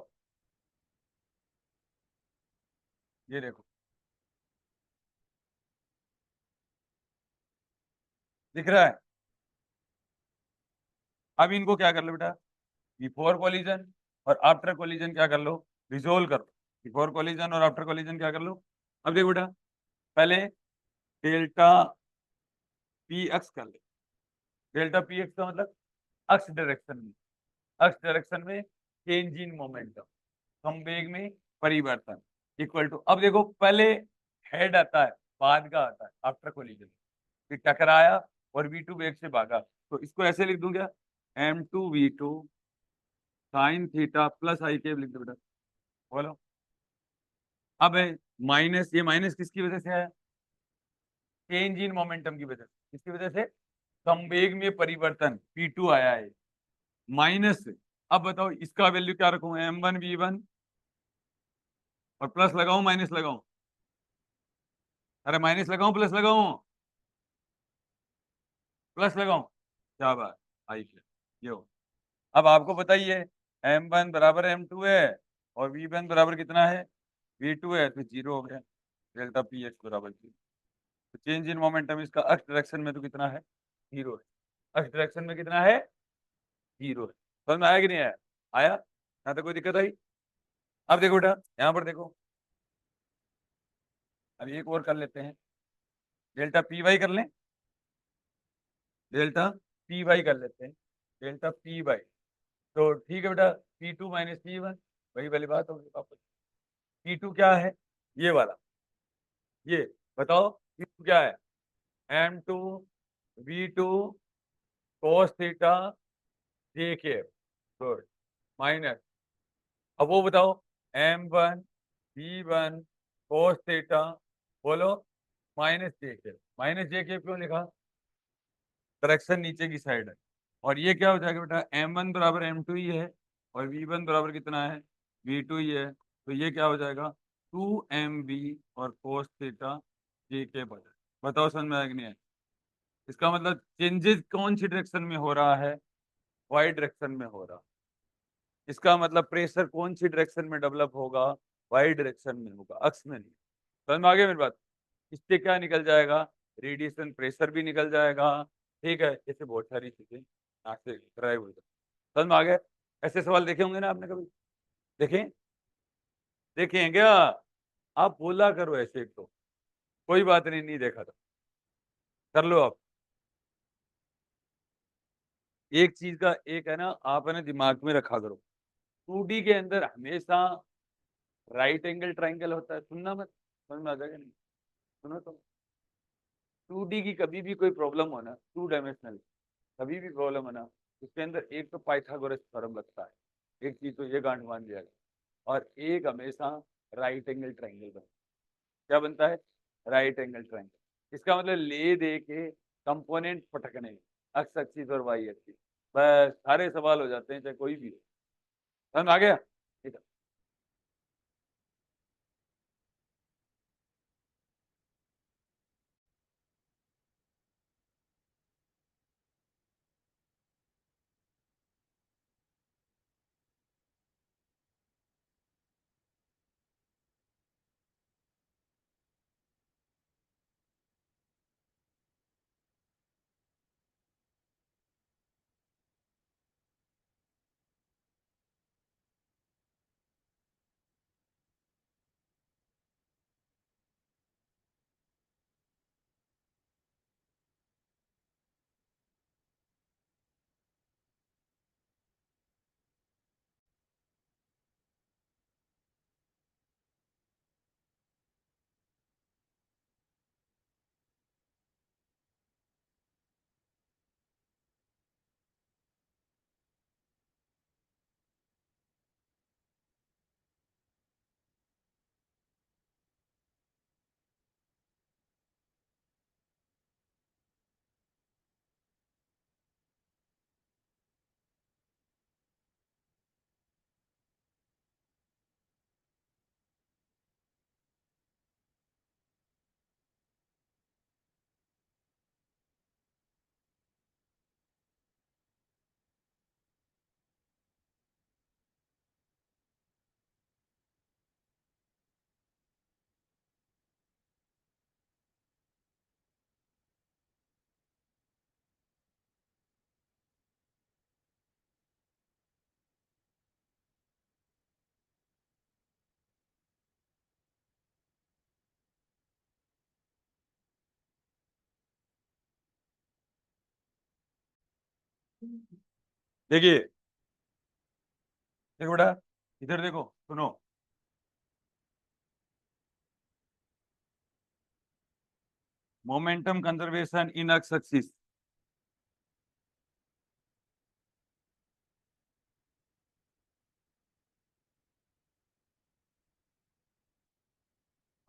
S1: ये देखो दिख रहा है। अब इनको क्या कर लो बेटा, बिफोर कोलिजन और आफ्टर कोलिजन क्या कर लो, रिजोल्व कर लो। बिफोर कोलिजन और आफ्टर कोलिजन क्या कर लो। अब देखो बेटा, पहले डेल्टा पी एक्स कर ले, डेल्टा पी एक्स का मतलब अक्स डायरेक्शन में, अक्स डायरेक्शन में चेंज इन मोमेंटम, संवेग में परिवर्तन, इक्वल टू, अब देखो पहले हेड आता है, बाद का आता है आफ्टर कोलिजन, फिर टकराया और V2 वेग से भागा, तो इसको ऐसे लिख दूं क्या, M2V2 साइन थीटा प्लस आई के लिख दो बेटा। बोलो, अब है माइनस, ये माइनस किसकी वजह से आया, चेंज इन मोमेंटम की वजह से, किसकी वजह से, संवेग में परिवर्तन P2 आया है, माइनस। अब बताओ इसका वैल्यू क्या रखूं, M1V1 और प्लस लगाऊं माइनस लगाऊं, अरे माइनस लगाऊं प्लस लगाऊं, प्लस लगाऊं, क्या बात, आई क्या, ये हो। अब आपको बताइए M1 बराबर M2 है, और वी वन बराबर कितना है, वी टू है, तो जीरो हो गया, डेल्टा पी एक्स बराबर जीरो। तो चेंज इन मोमेंटम इसका एक्स डायरेक्शन में तो कितना है, जीरो है। एक्स डायरेक्शन में कितना है, जीरो है। समझ में आया कि नहीं आया, आया, यहाँ तक कोई दिक्कत आई? अब देखो बेटा, यहाँ पर देखो, अब एक और कर लेते हैं, डेल्टा पी वाई कर लें, डेल्टा पी वाई कर लेते हैं, डेल्टा पी वाई। तो ठीक है बेटा, P two minus P one, वही वाली बात होगी वापस। पी टू क्या है, ये वाला, ये बताओ पी टू क्या है, M two V two cos theta J K, good, minus, अब वो बताओ, M one V one cos theta, बोलो, minus J K. Minus J के क्यों लिखा, करेक्शन नीचे की साइड है। और ये क्या हो जाएगा बेटा, एम वन बराबर एम टू ही है, और वी वन बराबर कितना है, वी टू ही है, तो ये क्या हो जाएगा, टू एम बी और कोस थीटा जे के बराबर। बताओ समझ में आया कि नहीं आया? इसका मतलब चेंजेस कौन सी डायरेक्शन में हो रहा है, वाई डायरेक्शन में हो रहा है। इसका मतलब प्रेशर कौन सी डायरेक्शन में डेवलप होगा, वाई डायरेक्शन में होगा, अक्स में नहीं। समझ में आ गया मेरी बात? इससे क्या निकल जाएगा, रेडिएशन प्रेशर भी निकल जाएगा, ठीक है, ऐसे बहुत सारी चीजें यहाँ से ड्राइव हो जाए। समझ में आ गया? ऐसे सवाल देखे होंगे ना आपने कभी, देखें, देखे हैं क्या? आप बोला करो ऐसे, एक तो कोई बात नहीं, नहीं देखा था, कर लो आप। एक चीज का एक है ना, आप है ना दिमाग में रखा करो, 2D के अंदर हमेशा राइट एंगल ट्राइंगल होता है, सुनना मत, समझ में आ जाएगा नहीं, सुनो तो, 2D की कभी भी कोई प्रॉब्लम हो ना, टू डायमेंशनल कभी भी प्रॉब्लम है ना, उसके अंदर एक तो पाइथागोरस थ्योरम लगता है, एक चीज तो ये गांठ मान लिया गया, और एक हमेशा राइट एंगल ट्राइंगल बनता है। क्या बनता है, राइट एंगल ट्राइंगल। इसका मतलब ले दे के कंपोनेंट पटकने, एक्स एक्सिस और वाई एक्सिस, बस सारे सवाल हो जाते हैं, चाहे कोई भी हो। समझ में आ गया? ठीक है। देखिए, देखो बेटा, इधर देखो, सुनो, मोमेंटम कंजर्वेशन इन एक्स एक्सिस,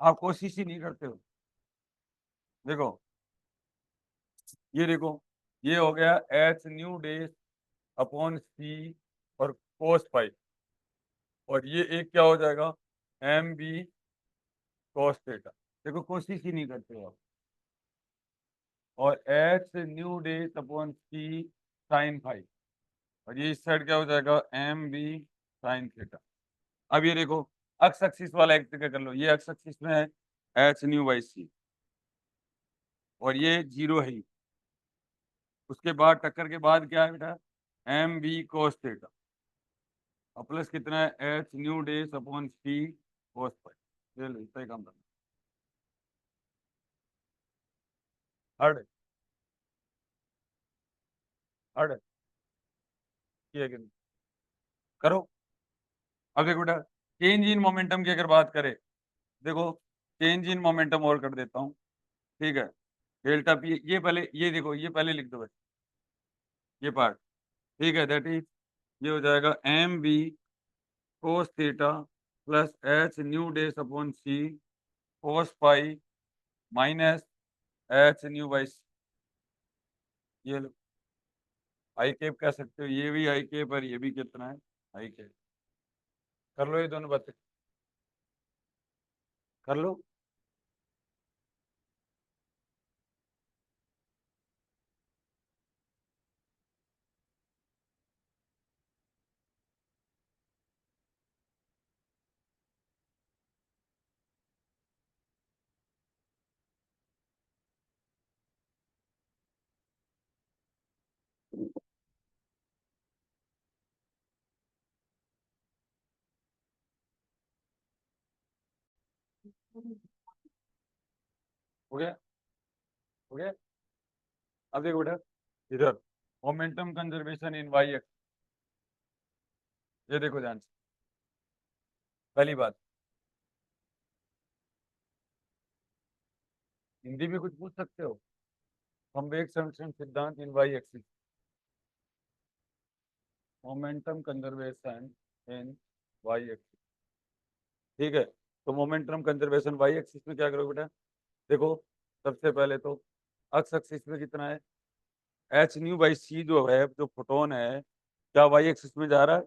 S1: आप कोशिश ही नहीं करते हो। देखो, ये देखो, ये हो गया एच न्यू डेज अपॉन सी और कोस फाइव, और ये एक क्या हो जाएगा, एम बी कॉस थीटा। देखो कोशिश ही नहीं करते हो आप। और H new days upon C sign five, और ये इस साइड क्या हो जाएगा, एम बी साइन थीटा। अब ये देखो एक्स एक्सिस वाला एक तरीका कर लो, ये एक्स एक्सिस में है एच न्यू बाई सी और ये 0 है ही। उसके बाद टक्कर के बाद क्या है बेटा, एम बी कोस थीटा और प्लस कितना है H new days upon C cos phi. ये लो इतना ही काम करना। हर्ड हर्ड किया कि नहीं? करो। अब देखो बेटा चेंज इन मोमेंटम की अगर बात करें, देखो चेंज इन मोमेंटम और कर देता हूँ, ठीक है। डेल्टा पी ये पहले, ये देखो ये पहले लिख दो बेटा, ये पार्ट, ठीक है। दैट इज ये हो जाएगा M B cos theta plus H new days upon C cos pi minus H nu by C. ये लो आई केप कह सकते हो, ये भी आई केप और ये भी कितना है आई केप। कर लो ये दोनों बातें, कर लो। हो गया, हो गया। अब देखो बेटा इधर momentum conservation in Y x, ये देखो ध्यान से। पहली बात, हिंदी में कुछ पूछ सकते हो, संवेग संरक्षण सिद्धांत इन Y axis, momentum conservation in Y axis, ठीक है। तो मोमेंटम कंजर्वेशन वाई एक्सिस में क्या करोगे बेटा, देखो सबसे पहले तो एक्स एक्सिस में कितना है एच न्यू बाई सी जो है, जो फोटोन है, क्या वाई एक्सिस में जा रहा है,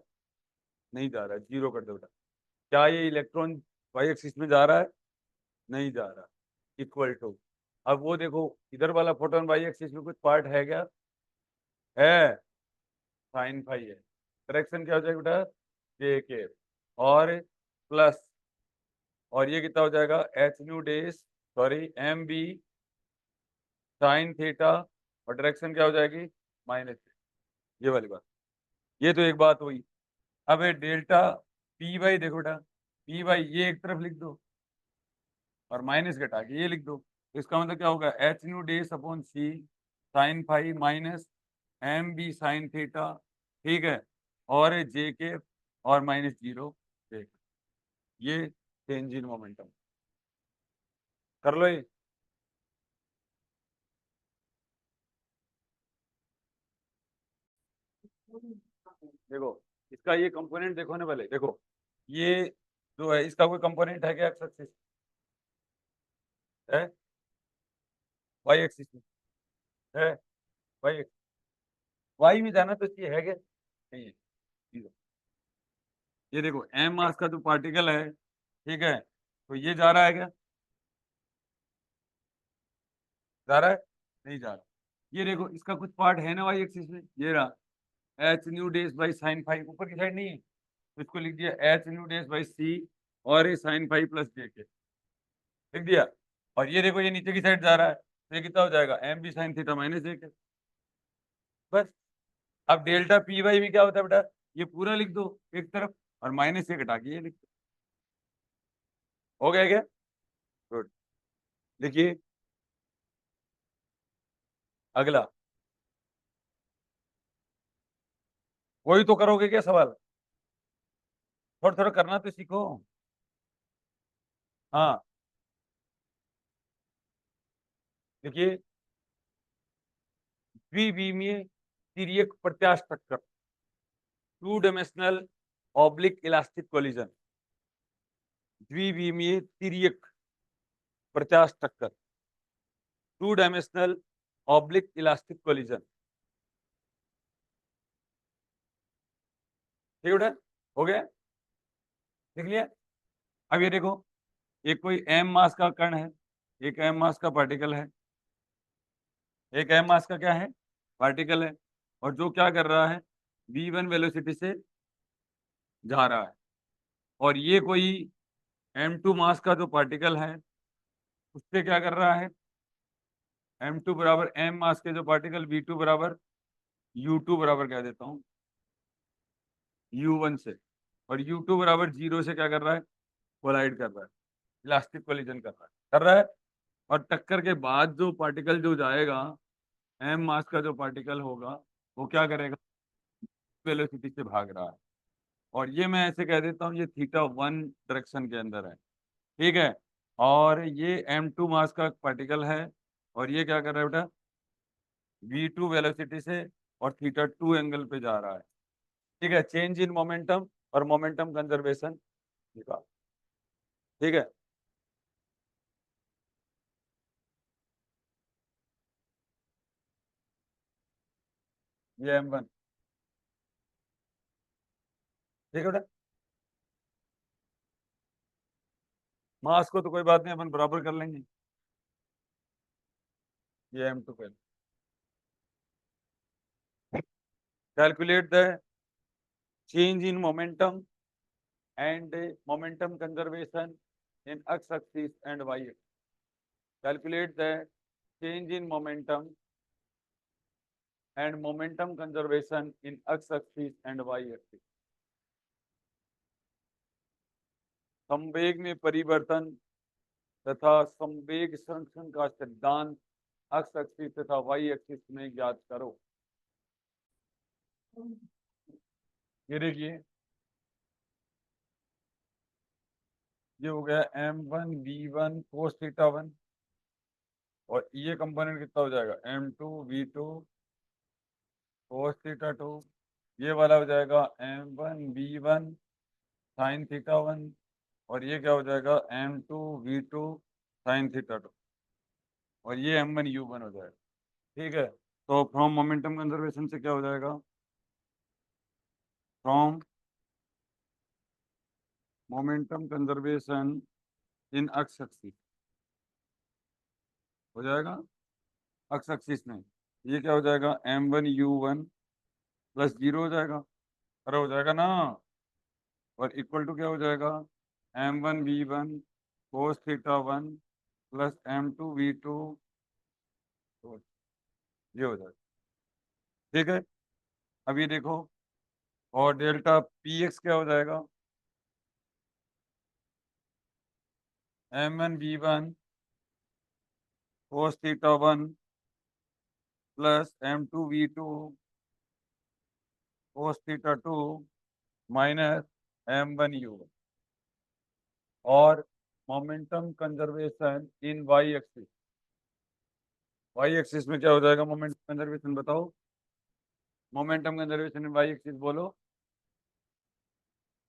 S1: नहीं जा रहा है, जीरो कर दो बेटा। क्या ये इलेक्ट्रॉन वाई एक्सिस में जा रहा है, नहीं जा रहा, इक्वल टू। अब वो देखो इधर वाला फोटोन वाई एक्सिस में कुछ पार्ट है क्या, है, साइन फाई है। करेक्शन क्या हो जाएगा बेटा, जे के और प्लस, और ये कितना हो जाएगा एच न्यू डेज sorry M B sine theta और डायरेक्शन क्या हो जाएगी माइनस, ये वाली बात। ये तो एक बात हुई। अब ये डेल्टा पी बाई, देखो बेटा पी बाई ये एक तरफ लिख दो और माइनस घटा के ये लिख दो, तो इसका मतलब क्या होगा H new days upon C sine phi minus M B sine theta, ठीक है, और जे के और माइनस जीरो जे, ये चेंज इन मोमेंटम। कर लो ये। देखो इसका ये कंपोनेंट देखो ना पहले, देखो ये जो है इसका कोई कंपोनेंट है क्या एक्स एक्सिस है, वाई एक्सिस में है, वाई वाई में जाना तो चाहिए है क्या, नहीं है। ये देखो एम मास का जो पार्टिकल है, ठीक है, तो ये जा रहा है क्या, जा रहा है, नहीं जा रहा। ये देखो इसका कुछ पार्ट है ना वाई एक्सिस में, ये रहा H new days by sine five, ऊपर की साइड नहीं है, तो इसको लिख दिया एच न्यू डेज बाई सी और ये साइन फाइव प्लस जे के लिख दिया। और ये देखो ये नीचे की साइड जा रहा है, तो ये कितना हो जाएगा M B sine theta minus J K, बस। अब डेल्टा पी वाई में क्या होता है बेटा, ये पूरा लिख दो एक तरफ और माइनस से घटा के ये लिख दो, हो गया क्या, गुड। देखिए अगला, वही तो करोगे क्या सवाल, थोड़ा थोड़ा करना तो सीखो। हाँ देखिए द्विविमीय तिर्यक प्रत्यास्थ टक्कर, two dimensional oblique elastic collision, द्विविमीय तिर्यक प्रत्यास्थ टक्कर, two dimensional oblique elastic collision, ठीक है बेटा, हो गया, देख लिया। अब ये देखो एक कोई एम मास का कण है, एक एम मास का पार्टिकल है, एक एम मास का क्या है पार्टिकल है, और जो क्या कर रहा है v1 वेलोसिटी से जा रहा है, और ये कोई m2 मास का जो पार्टिकल है उससे क्या कर रहा है, m2 बराबर m मास के जो पार्टिकल v2 बराबर u2 बराबर कह देता हूँ u1 से, और u2 बराबर 0 से क्या कर रहा है, कोलाइड कर रहा है, इलास्टिक कोलिजन कर रहा है। और टक्कर के बाद जो पार्टिकल जो जाएगा, m मास का जो पार्टिकल होगा वो क्या करेगा, वेलोसिटी से भाग रहा है। और ये मैं ऐसे कह देता हूँ ये θ1 डायरेक्शन के अंदर है, ठीक है। और ये m2 मास का पार्टिकल है और ये क्या कर रहा है बेटा, v2 वेलोसिटी से और θ2 एंगल पे जा रहा है, ठीक है। चेंज इन मोमेंटम और मोमेंटम कंजर्वेशन निकाल, ठीक है। ये m1, ठीक है बेटा। मास को तो कोई बात नहीं, अपन बराबर कर लेंगे। ये m2 पे calculate the change in momentum and momentum conservation in x axis and y axis. Calculate the change in momentum and momentum conservation in x axis and y axis. संवेग में परिवर्तन तथा संवेग संरक्षण का सिद्धांत x axis तथा y axis में ज्ञात करो। ये देखिए, ये हो गया m1 v1 cos θ1 और ये कंपोनेंट कितना हो जाएगा m2 v2 cos θ2, ये वाला हो जाएगा m1 v1 sin θ1 और ये क्या हो जाएगा m2 v2 sin θ2 और ये m1 u1 हो जाएगा, ठीक है। तो फ्रॉम मोमेंटम कंजर्वेशन से क्या हो जाएगा, from momentum conservation in x axis हो जाएगा, एक्स एक्सिस में ये क्या हो जाएगा m1 u1 प्लस 0 हो जाएगा, अरे हो जाएगा ना, और इक्वल टू क्या हो जाएगा m1 v1 cos θ1 plus m2 v2, ये हो जाएगा, ठीक है। अब ये देखो, और डेल्टा पी एक्स क्या हो जाएगा m1 v1 cos θ1 plus m2 v2 cos θ2 minus m1 u1 और momentum conservation in Y axis, Y axis में क्या हो जाएगा मोमेंटम कंजर्वेशन बताओ, momentum conservation in Y axis बोलो,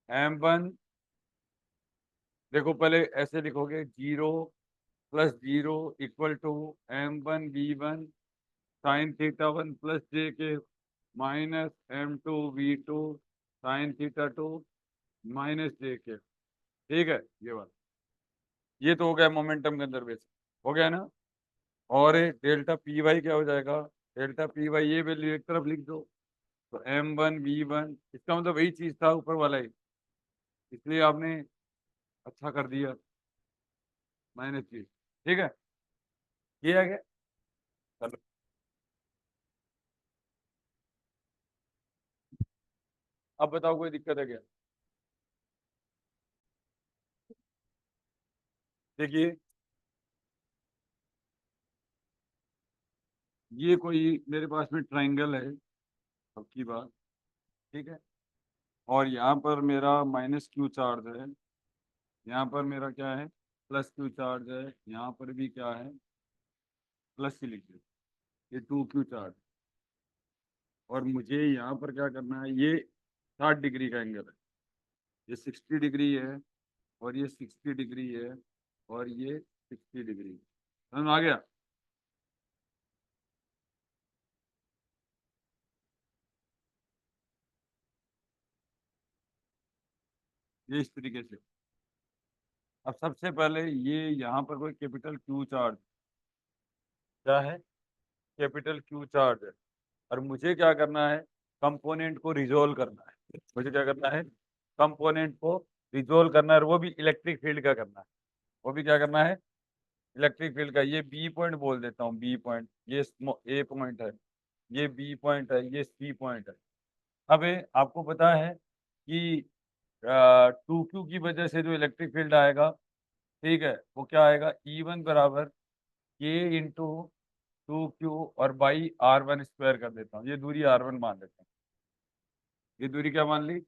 S1: m1 देखो पहले ऐसे लिखोगे 0 plus 0 equal to m1 v1 sine θ1 plus J K minus m2 v2 sign θ2 minus J के, ठीक है। ये बात, ये तो हो गया मोमेंटम कंजर्वेशन, हो गया ना। और डेल्टा पी वाई क्या हो जाएगा, डेल्टा पी वाई ये वैल्यू एक तरफ लिख दो, तो m1 v1 इसका मतलब वही चीज था ऊपर वाला ही, इसलिए आपने अच्छा कर दिया माइनस चीज, ठीक है। ये आ गया, चलो अब बताओ कोई दिक्कत है क्या। देखिए, ये कोई मेरे पास में ट्राइंगल है, अब की बात, ठीक है। और यहाँ पर मेरा माइनस क्यू चार्ज है, यहाँ पर मेरा क्या है प्लस क्यू चार्ज है, यहाँ पर भी क्या है प्लस ही लिख दे, ये 2q चार्ज। और मुझे यहाँ पर क्या करना है, ये 60 डिग्री का एंगल है, ये 60 डिग्री है और ये 60 डिग्री है और ये 60 डिग्री, समझ में आ गया। ये इस तरीके से, अब सबसे पहले ये यहाँ पर कोई कैपिटल क्यू चार्ज, क्या है कैपिटल क्यू चार्ज है, और मुझे क्या करना है कंपोनेंट को रिजोल्व करना है, मुझे क्या करना है कंपोनेंट को रिजोल्व करना है, और वो भी इलेक्ट्रिक फील्ड का करना है। वो भी क्या करना है, इलेक्ट्रिक फील्ड का। ये बी पॉइंट बोल देता हूँ, बी पॉइंट, ये ए पॉइंट है, ये बी पॉइंट है, ये सी पॉइंट है। अब आपको पता है कि 2Q की वजह से जो इलेक्ट्रिक फील्ड आएगा, ठीक है, वो क्या आएगा, E1 बराबर के इंटू 2Q और बाई R1 स्क्वायर कर देता हूँ। ये दूरी R1 मान लेते हैं, ये दूरी क्या मान ली,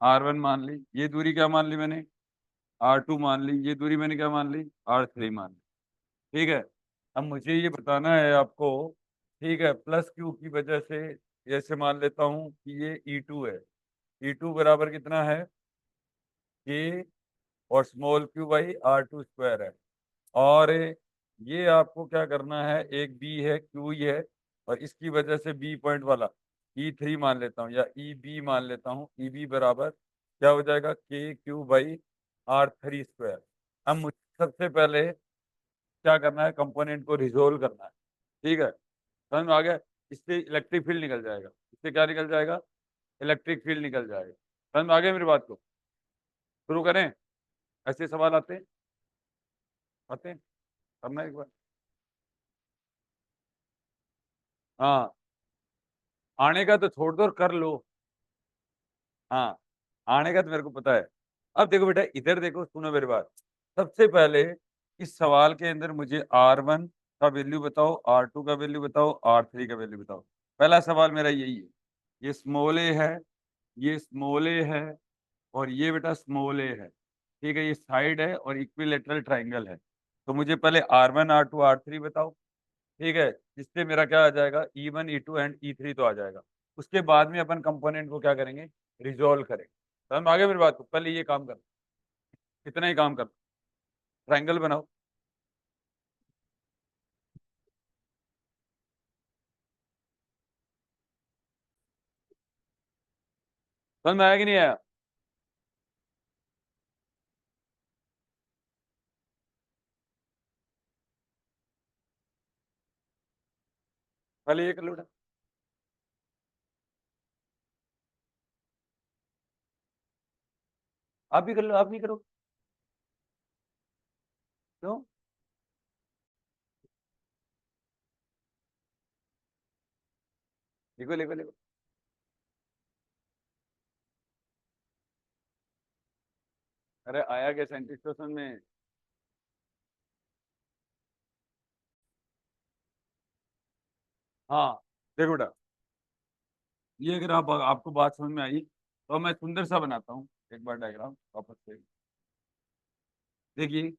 S1: R1 मान ली। ये दूरी क्या मान ली मैंने, R2 मान ली। ये दूरी मैंने क्या मान ली, R3 मान ली। ठीक है, अब मुझे ये बताना है आपको, ठीक है, प्लस क्यू की वजह से ऐसे मान लेता हूँ कि ये E2 है। E2 बराबर कितना है, के और small Q by R2 square है। और ये आपको क्या करना है, एक बी है, क्यू ही है, और इसकी वजह से बी पॉइंट वाला E3 मान लेता हूँ, या बी मान लेता हूँ। बी बराबर क्या हो जाएगा, के क्यू बाई R3 स्क्वायर। अब मुझे सबसे पहले क्या करना है, कंपोनेंट को रिजोल्व करना है। ठीक है, समझ में आ गया। इससे इलेक्ट्रिक फील्ड निकल जाएगा, इससे क्या निकल जाएगा, इलेक्ट्रिक फील्ड निकल जाएगा। समझ में आ गया मेरी बात को। शुरू करें, ऐसे सवाल आते हैं, आते हैं, करना एक बार। हाँ, आने का तो छोड़ दो और कर लो। हाँ, आने का तो मेरे को पता है। अब देखो बेटा, इधर देखो, सुनो मेरी बात। सबसे पहले इस सवाल के अंदर मुझे R1 का वैल्यू बताओ, R2 का वैल्यू बताओ, R3 का वैल्यू बताओ। पहला सवाल मेरा यही है। ये स्मॉल ए है, ये स्मॉल ए है, और ये बेटा स्मॉल ए है। ठीक है, ये साइड है और इक्विलेटरल ट्राइंगल है। तो मुझे पहले R1 R2 R3 बताओ। ठीक है, जिससे मेरा क्या आ जाएगा, E1 E2 एंड E3 तो आ जाएगा। उसके बाद में अपन कंपोनेंट को क्या करेंगे, रिजोल्व करेंगे। समझ में आ गया मेरी बात को। पहले ये काम कर, इतना ही काम कर, ट्राइंगल बनाओ। समझ में आया कि नहीं आया। पहले ये कर लो बेटा। आप भी कर लो, आप नहीं करो, क्यों। लिखो लिखो लिखो। अरे आया क्या साइंटिस्ट में। हाँ, देखो बेटा, ये अगर आपको बात समझ में आई, तो मैं सुंदर सा बनाता हूँ एक बार डायग्राम वापस से। देखिए,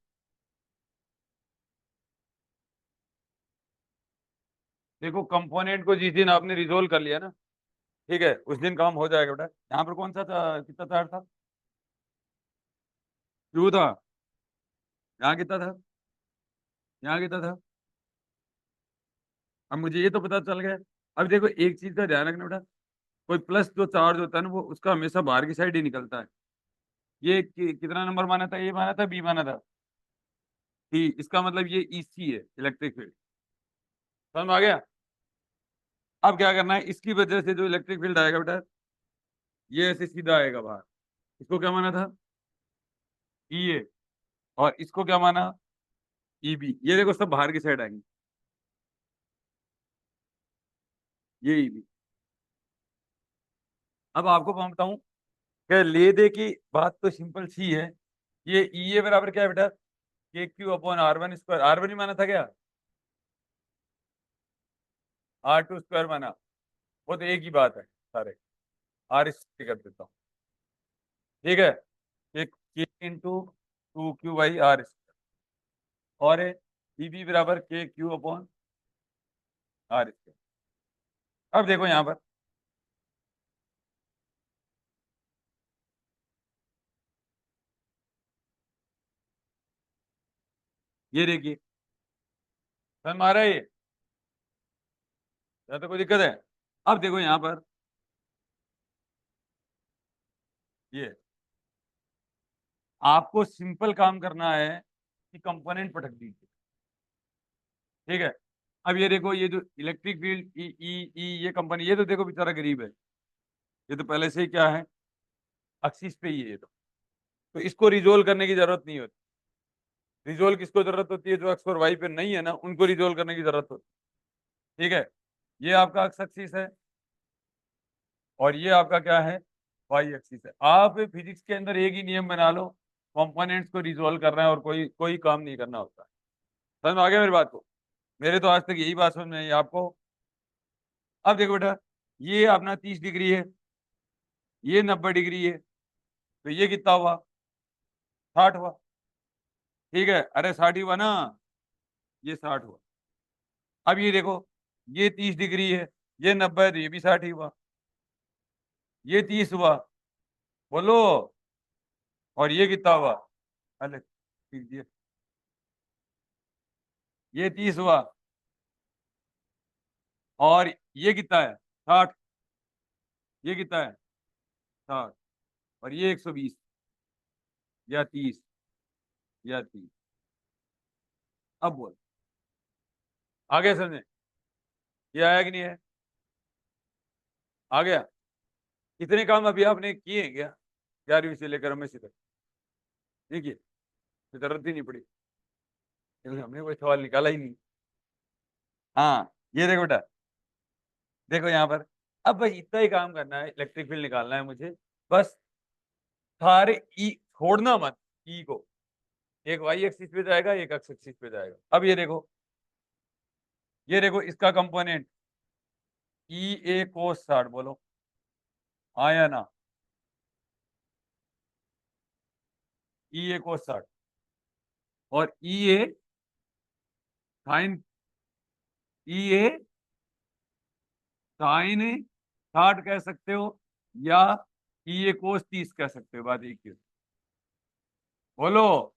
S1: देखो कंपोनेंट को जिस दिन आपने रिजोल्व कर लिया ना, ठीक है, उस दिन काम हो जाएगा बेटा। यहाँ पर कौन सा था, कितना तार था, क्यों था, यहाँ कितना था, यहाँ कितना था। अब मुझे ये तो पता चल गया। अब देखो, एक चीज का ध्यान रखना बेटा, कोई प्लस जो चार्ज होता है ना, वो उसका हमेशा बाहर की साइड ही निकलता है। ये कितना नंबर माना था, ए माना था, बी माना था, सी। इसका मतलब ये EC है, इलेक्ट्रिक फील्ड। समझ में आ गया। अब क्या करना है, इसकी वजह से जो इलेक्ट्रिक फील्ड आएगा बेटा, ये ऐसे सीधा आएगा बाहर। इसको क्या माना था, E A, और इसको क्या माना, EB। ये देखो, सब बाहर की साइड आएंगे, ये EB। अब आपको मैं बताऊं, क्या ले दे की बात तो सिंपल सी है। ये E A बराबर क्या है बेटा, KQ/R1 स्क्वायर। R1 ही माना था क्या, R2 स्क्वायर माना। वो तो एक ही बात है सारे। R स्क्वायर कर देता हूँ, ठीक है, K इंटू 2Q/R स्क्वायर। और EB बराबर KQ/R स्क्वायर। अब देखो यहाँ पर, ये देखिए, समझ में आ रहा है ये, या तो कोई दिक्कत है। अब देखो यहाँ पर, ये आपको सिंपल काम करना है कि कंपोनेंट पटक दीजिए। ठीक है, अब ये देखो, ये जो इलेक्ट्रिक फील्ड ई ई ई ये कंपनी, ये तो देखो बेचारा गरीब है, ये तो पहले से ही क्या है, एक्सिस पे ही है ये तो। तो इसको रिजोल्व करने की जरूरत नहीं होती। रिजोल्व किसको जरूरत होती है? जो एक्स और वाई पे नहीं है ना, उनको रिजोल्व करने की जरूरत होती है। ठीक है, ये आपका एक्स एक्सिस है और ये आपका क्या है? वाई एक्सिस है। आप फिजिक्स के अंदर एक ही नियम बना लो, कंपोनेंट्स को रिजोल्व करना है और कोई कोई काम नहीं करना होता है। समझ में आ गया मेरी बात को? मेरे तो आज तक यही बात समझ में आई आपको। अब देखो बेटा, ये अपना 30 डिग्री है, ये 90 डिग्री है, तो ये कितना हुआ? 60 हुआ। ठीक है, अरे 60 हुआ ना, ये 60 हुआ। अब ये देखो, ये 30 डिग्री है, ये 90 है, तो ये भी 60 ही हुआ। ये 30 हुआ, बोलो, और ये कितना हुआ? अरे ये 30 हुआ, और ये कितना है? 60। ये कितना है? 60। और ये 120 या 30 या 30। अब बोल, आ गया समझे? ये आया कि नहीं है? आ गया? इतने काम अभी आपने किए हैं क्या 11वीं से लेकर 10वीं तक? नहीं किए? जरूरत ही नहीं पड़ी, क्योंकि हमने कोई सवाल निकाला ही नहीं। हाँ, ये देखो बेटा, देखो यहाँ पर, अब बस इतना ही काम करना है, इलेक्ट्रिक फील्ड निकालना है मुझे, बस। सारे ई छोड़ना मत, ई को। एक वाई एक्सिस पे जाएगा, एक एक्स एक्सिस पे जाएगा। अब ये देखो, ये देखो इसका कंपोनेंट ई ए कोस 60, बोलो हाँ या ना? ई ए कोस 60 और ई ए साइन, ई ए साइन 60 कह सकते हो, या ई ए कोस 30 कह सकते हो, बात एक ही है। बोलो।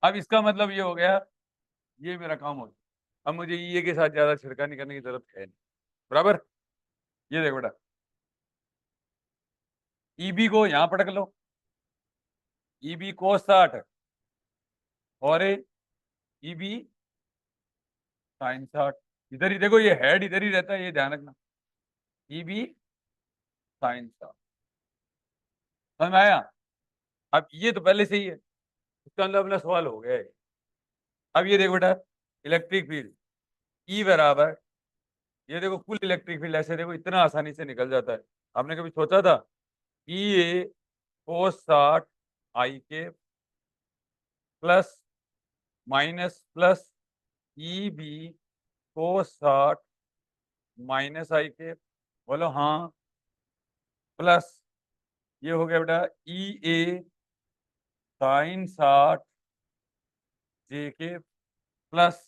S1: अब इसका मतलब ये हो गया, ये मेरा काम हो गया। अब मुझे ई ए के साथ ज्यादा छिड़कानी करने की जरूरत है नहीं, बराबर। ये देखो बेटा, ई बी को यहां पटक लो, ई बी कोस 60 और ई बी साइन 60। इधर ही देखो, ये हेड इधर ही रहता है, ये ध्यान रखना। ई बी साइन 60, समझ में आया? अब ये तो पहले से ही है, इसका मतलब अपना सवाल हो गया है। अब ये देखो बेटा, इलेक्ट्रिक फील्ड ई बराबर, ये देखो कुल इलेक्ट्रिक फील्ड ऐसे देखो इतना आसानी से निकल जाता है। आपने कभी सोचा था? ई ए कोस 60 I K plus minus plus E B cos 60 minus I K, बोलो हाँ, प्लस ये हो गया बेटा ई ए साइन 60 जे के प्लस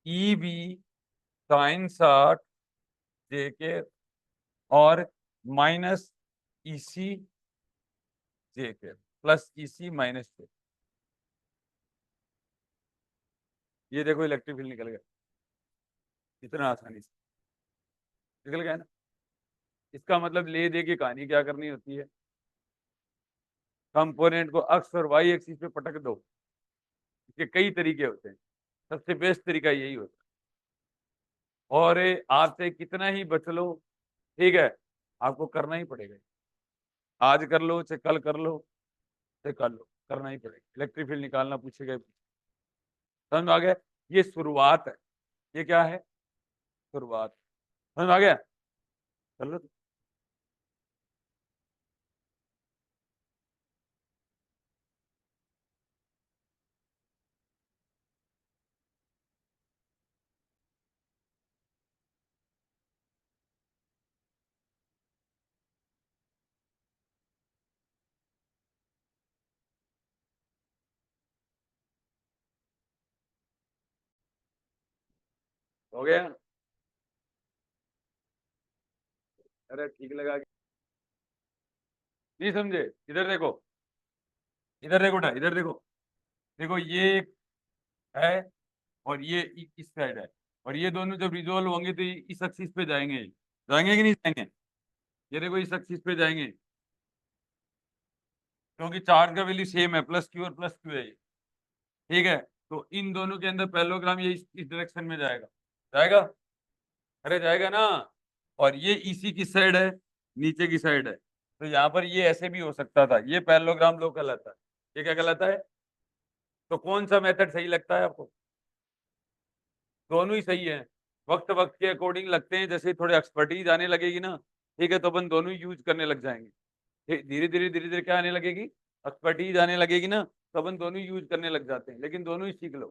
S1: ई बी साइन 60 जे के और माइनस इसी जे के प्लस इसी माइनस जे। ये देखो इलेक्ट्रिक फील्ड निकल गया, इतना आसानी से निकल गया ना। इसका मतलब ले दे की कहानी क्या करनी होती है? कंपोनेंट को अक्स और वाई एक्सिस पे पटक दो। इसके कई तरीके होते हैं, सबसे बेस्ट तरीका यही होता है। और आपसे कितना ही बच लो, ठीक है, आपको करना ही पड़ेगा। आज कर लो चाहे कल कर लो चाहे कर लो, करना ही पड़ेगा। इलेक्ट्रिक फील्ड निकालना पूछेगा। समझ में आ गया? ये शुरुआत है, ये क्या है? शुरुआत। समझ में आ गया? कर लो। हो गया? अरे ठीक लगा? नहीं समझे? इधर देखो, इधर देखो ना, इधर देखो। देखो ये एक है और ये इस साइड है, और ये दोनों जब रिजोल्व होंगे तो ये इस एक्सिस पे जाएंगे, जाएंगे कि नहीं जाएंगे? ये देखो इस एक्सिस पे जाएंगे, क्योंकि चार्ज का वैल्यू सेम है, प्लस क्यू और प्लस क्यू है ये। ठीक है, तो इन दोनों के अंदर पैरेललोग्राम ये इस डायरेक्शन में जाएगा, जाएगा? अरे जाएगा ना। और ये इसी की साइड है, नीचे की साइड है, तो यहाँ पर ये ऐसे भी हो सकता था, ये पैरेललोग्राम लॉ कहलाता है। ये क्या कहलाता है? तो कौन सा मेथड सही लगता है आपको? दोनों ही सही है, वक्त वक्त के अकॉर्डिंग लगते हैं। जैसे थोड़े एक्सपर्टीज आने लगेगी ना, ठीक है, तो अपन दोनों ही यूज करने लग जाएंगे। धीरे धीरे क्या आने लगेगी? एक्सपर्टीज आने लगेगी ना, तो अपन दोनों ही यूज करने लग जाते हैं। लेकिन दोनों ही सीख लो,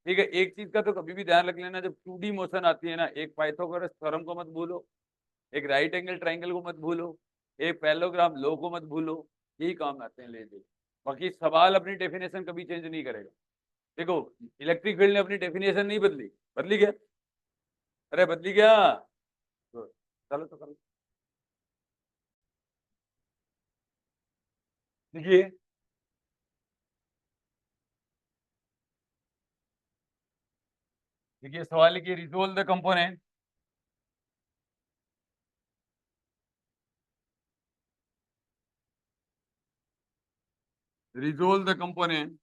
S1: ठीक है। एक चीज का तो कभी भी ध्यान रख लेना, जब 2D मोशन आती है ना, एक पाइथागोरस थ्योरम को मत भूलो, एक राइट एंगल ट्राइंगल को मत भूलो, एक पैरेललोग्राम लॉ को मत भूलो। यही काम आते हैं ले दे। बाकी सवाल अपनी डेफिनेशन कभी चेंज नहीं करेगा। देखो, इलेक्ट्रिक फील्ड ने अपनी डेफिनेशन नहीं बदली, बदली क्या? अरे बदली क्या? Good. चलो तो करो। देखिए, सवाल है कि resolve the component, resolve the component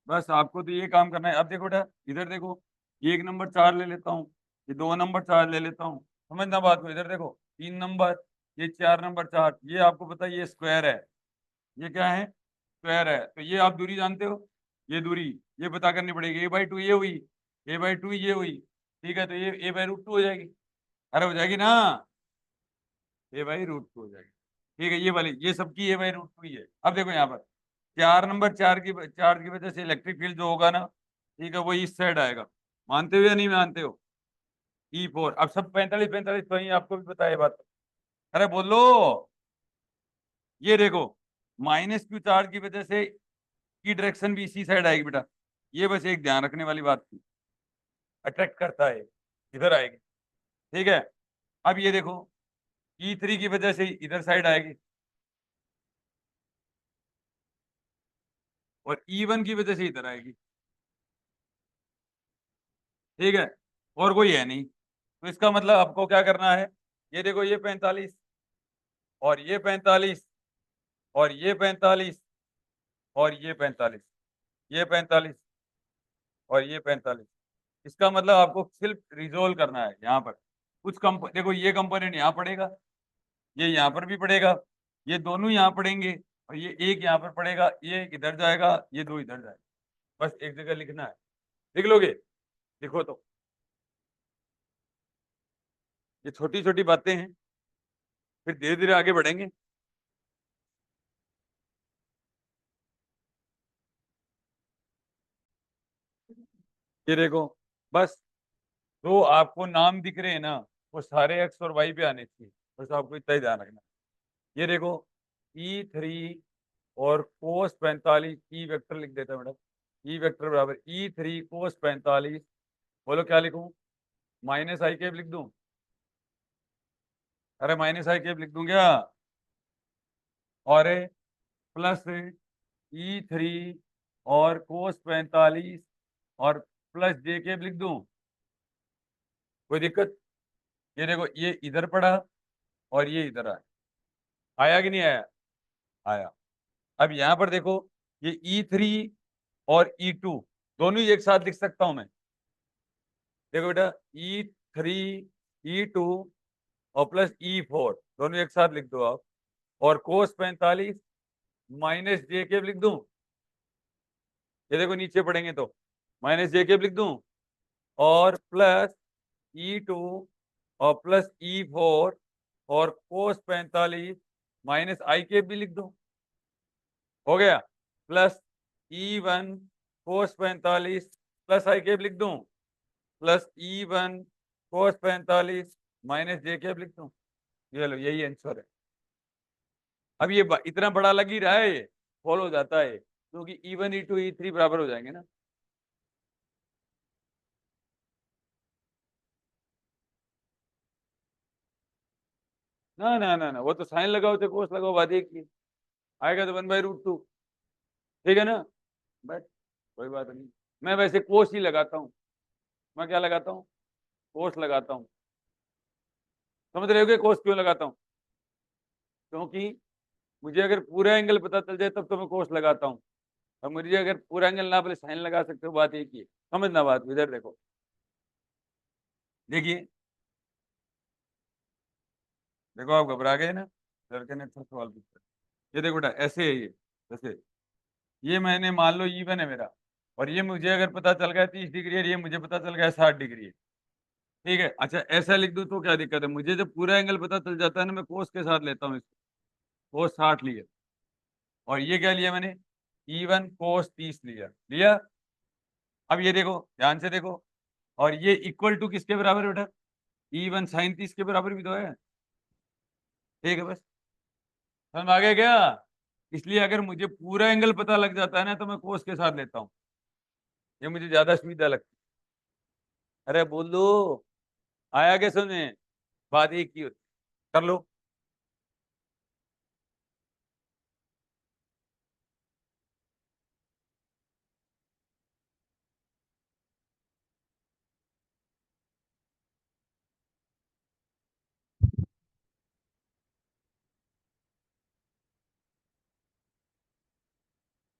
S1: बस आपको तो ये काम करना है। अब देखो बेटा, इधर देखो, ये 1 नंबर 4 ले लेता हूँ, ये 2 नंबर 4 ले लेता हूँ। समझना बात को। इधर देखो 3 नंबर, ये 4 नंबर 4, ये आपको पता है ये स्क्वायर है। ये क्या है? स्क्वायर है। तो ये आप दूरी जानते हो, ये दूरी ये पता करनी पड़ेगी। A/2 ये हुई, A/2 ये हुई, ठीक है। तो ये A/√2 हो जाएगी। अरे हो जाएगी ना, A/√2 हो जाएगी, ठीक है। ये वाली ये सबकी A/√2 ही है। अब देखो यहाँ पर 4 नंबर 4 की वजह से इलेक्ट्रिक फील्ड जो होगा ना, ठीक है, वो इस साइड आएगा। मानते हो या नहीं मानते हो? E4। अब सब 45 45 तो ही आपको भी पता है ये बात। अरे बोलो। ये देखो, -Q चार्ज की वजह से की डायरेक्शन भी इसी साइड आएगी बेटा। ये बस एक ध्यान रखने वाली बात थी, अट्रैक्ट करता है, इधर आएगी, ठीक है। अब ये देखो, E3 की वजह से इधर साइड आएगी, और E1 की वजह से इधर आएगी, ठीक है। और कोई है नहीं, तो इसका मतलब आपको क्या करना है? ये देखो, ये 45 और ये 45 और ये 45 और ये 45, ये 45 और ये 45। इसका मतलब आपको सिर्फ रिजोल्व करना है यहाँ पर। कुछ देखो, ये कंपोनेंट यहाँ पड़ेगा, ये यहाँ पर भी पड़ेगा, ये दोनों यहाँ पड़ेंगे, और ये एक यहाँ पर पड़ेगा, ये इधर जाएगा, ये दो इधर जाएगा। बस एक जगह लिखना है, लिख लोगे? लिखो तो। ये छोटी छोटी बातें हैं, फिर धीरे धीरे आगे बढ़ेंगे। ये देखो, बस जो आपको नाम दिख रहे हैं ना, वो सारे एक्स और वाई पे आने चाहिए। बस आपको इतना ही ध्यान रखना। ये देखो, E3 और cos 45, ई वेक्टर लिख देता है मैडम। ई वेक्टर बराबर E3 cos 45। बोलो क्या लिखूं? -i कैप लिख दूं? अरे -i कैप लिख दूं क्या? और प्लस E3 और cos 45 और प्लस जे कैप लिख दूं? कोई दिक्कत? ये देखो, ये इधर पड़ा और ये इधर आया, आया कि नहीं आया? आया। अब यहाँ पर देखो, ये E3 और E2 दोनों ही एक साथ लिख सकता हूं मैं। देखो बेटा, E3 E2 और प्लस E4 दोनों एक साथ लिख दो आप। और cos 45 -j कैप लिख दूं? ये देखो नीचे पढ़ेंगे तो -j कैप लिख दूं, और प्लस E2 और प्लस E4 और cos 45 -i कैप भी लिख दो। हो गया। Plus E1 cos 45 plus i cap लिख दूं, plus E1 cos 45 -j cap लिख दूं। ये लो, यही आंसर है। अब ये इतना बड़ा लग ही रहा है, ये फॉलो हो जाता है। क्योंकि E1 E2 E3 बराबर हो जाएंगे ना। ना ना ना ना, वो तो साइन लगाओ तो कोस लगाओ, बात एक ही है। आएगा तो 1/√2, ठीक है ना। बट कोई बात नहीं, मैं वैसे कोस ही लगाता हूँ। मैं क्या लगाता हूँ? कोस लगाता हूँ। समझ रहे हो कि कोस क्यों लगाता हूँ? क्योंकि मुझे अगर पूरा एंगल पता चल जाए तब तो मैं कोस लगाता हूँ, और मुझे अगर पूरा एंगल ना पहले साइन लगा सकते हो, बात एक ही है। समझना बात, इधर देखो, देखिए देखो, आप घबरा गए ना, लड़के ने फिर सवाल पूछा। ये देखो बेटा, ऐसे है ये, ऐसे, ये मैंने मान लो E1 है मेरा, और ये मुझे अगर पता चल गया 30 डिग्री है, ये मुझे पता चल गया 60 डिग्री है, ठीक है। अच्छा ऐसा लिख दूं तो क्या दिक्कत है? मुझे जब पूरा एंगल पता चल जाता है ना, मैं कोस के साथ लेता हूँ इसको। कोस 60 लिया, और ये क्या लिया मैंने? E1 कोस 30 लिया लिया। अब ये देखो, ध्यान से देखो, और ये इक्वल टू किसके बराबर है बेटा? E1 साइन 30 के बराबर भी तो है, ठीक है। बस समझ में आ गया क्या? इसलिए अगर मुझे पूरा एंगल पता लग जाता है ना, तो मैं कोस के साथ लेता हूँ, ये मुझे ज्यादा सुविधा लगती है। अरे बोल दो, आया क्या सुने? बात एक ही होती है। कर लो।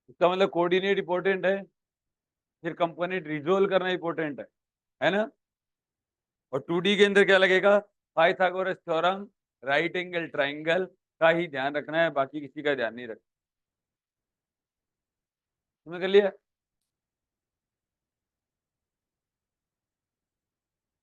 S1: इसका मतलब कोऑर्डिनेट इंपॉर्टेंट है, फिर कंपोनेंट रिजोल्व करना इंपॉर्टेंट है ना। और 2D के अंदर क्या लगेगा? Pythagoras theorem, right angle triangle का ही ध्यान रखना है, बाकी किसी का ध्यान नहीं रखना। तुमने कर लिया?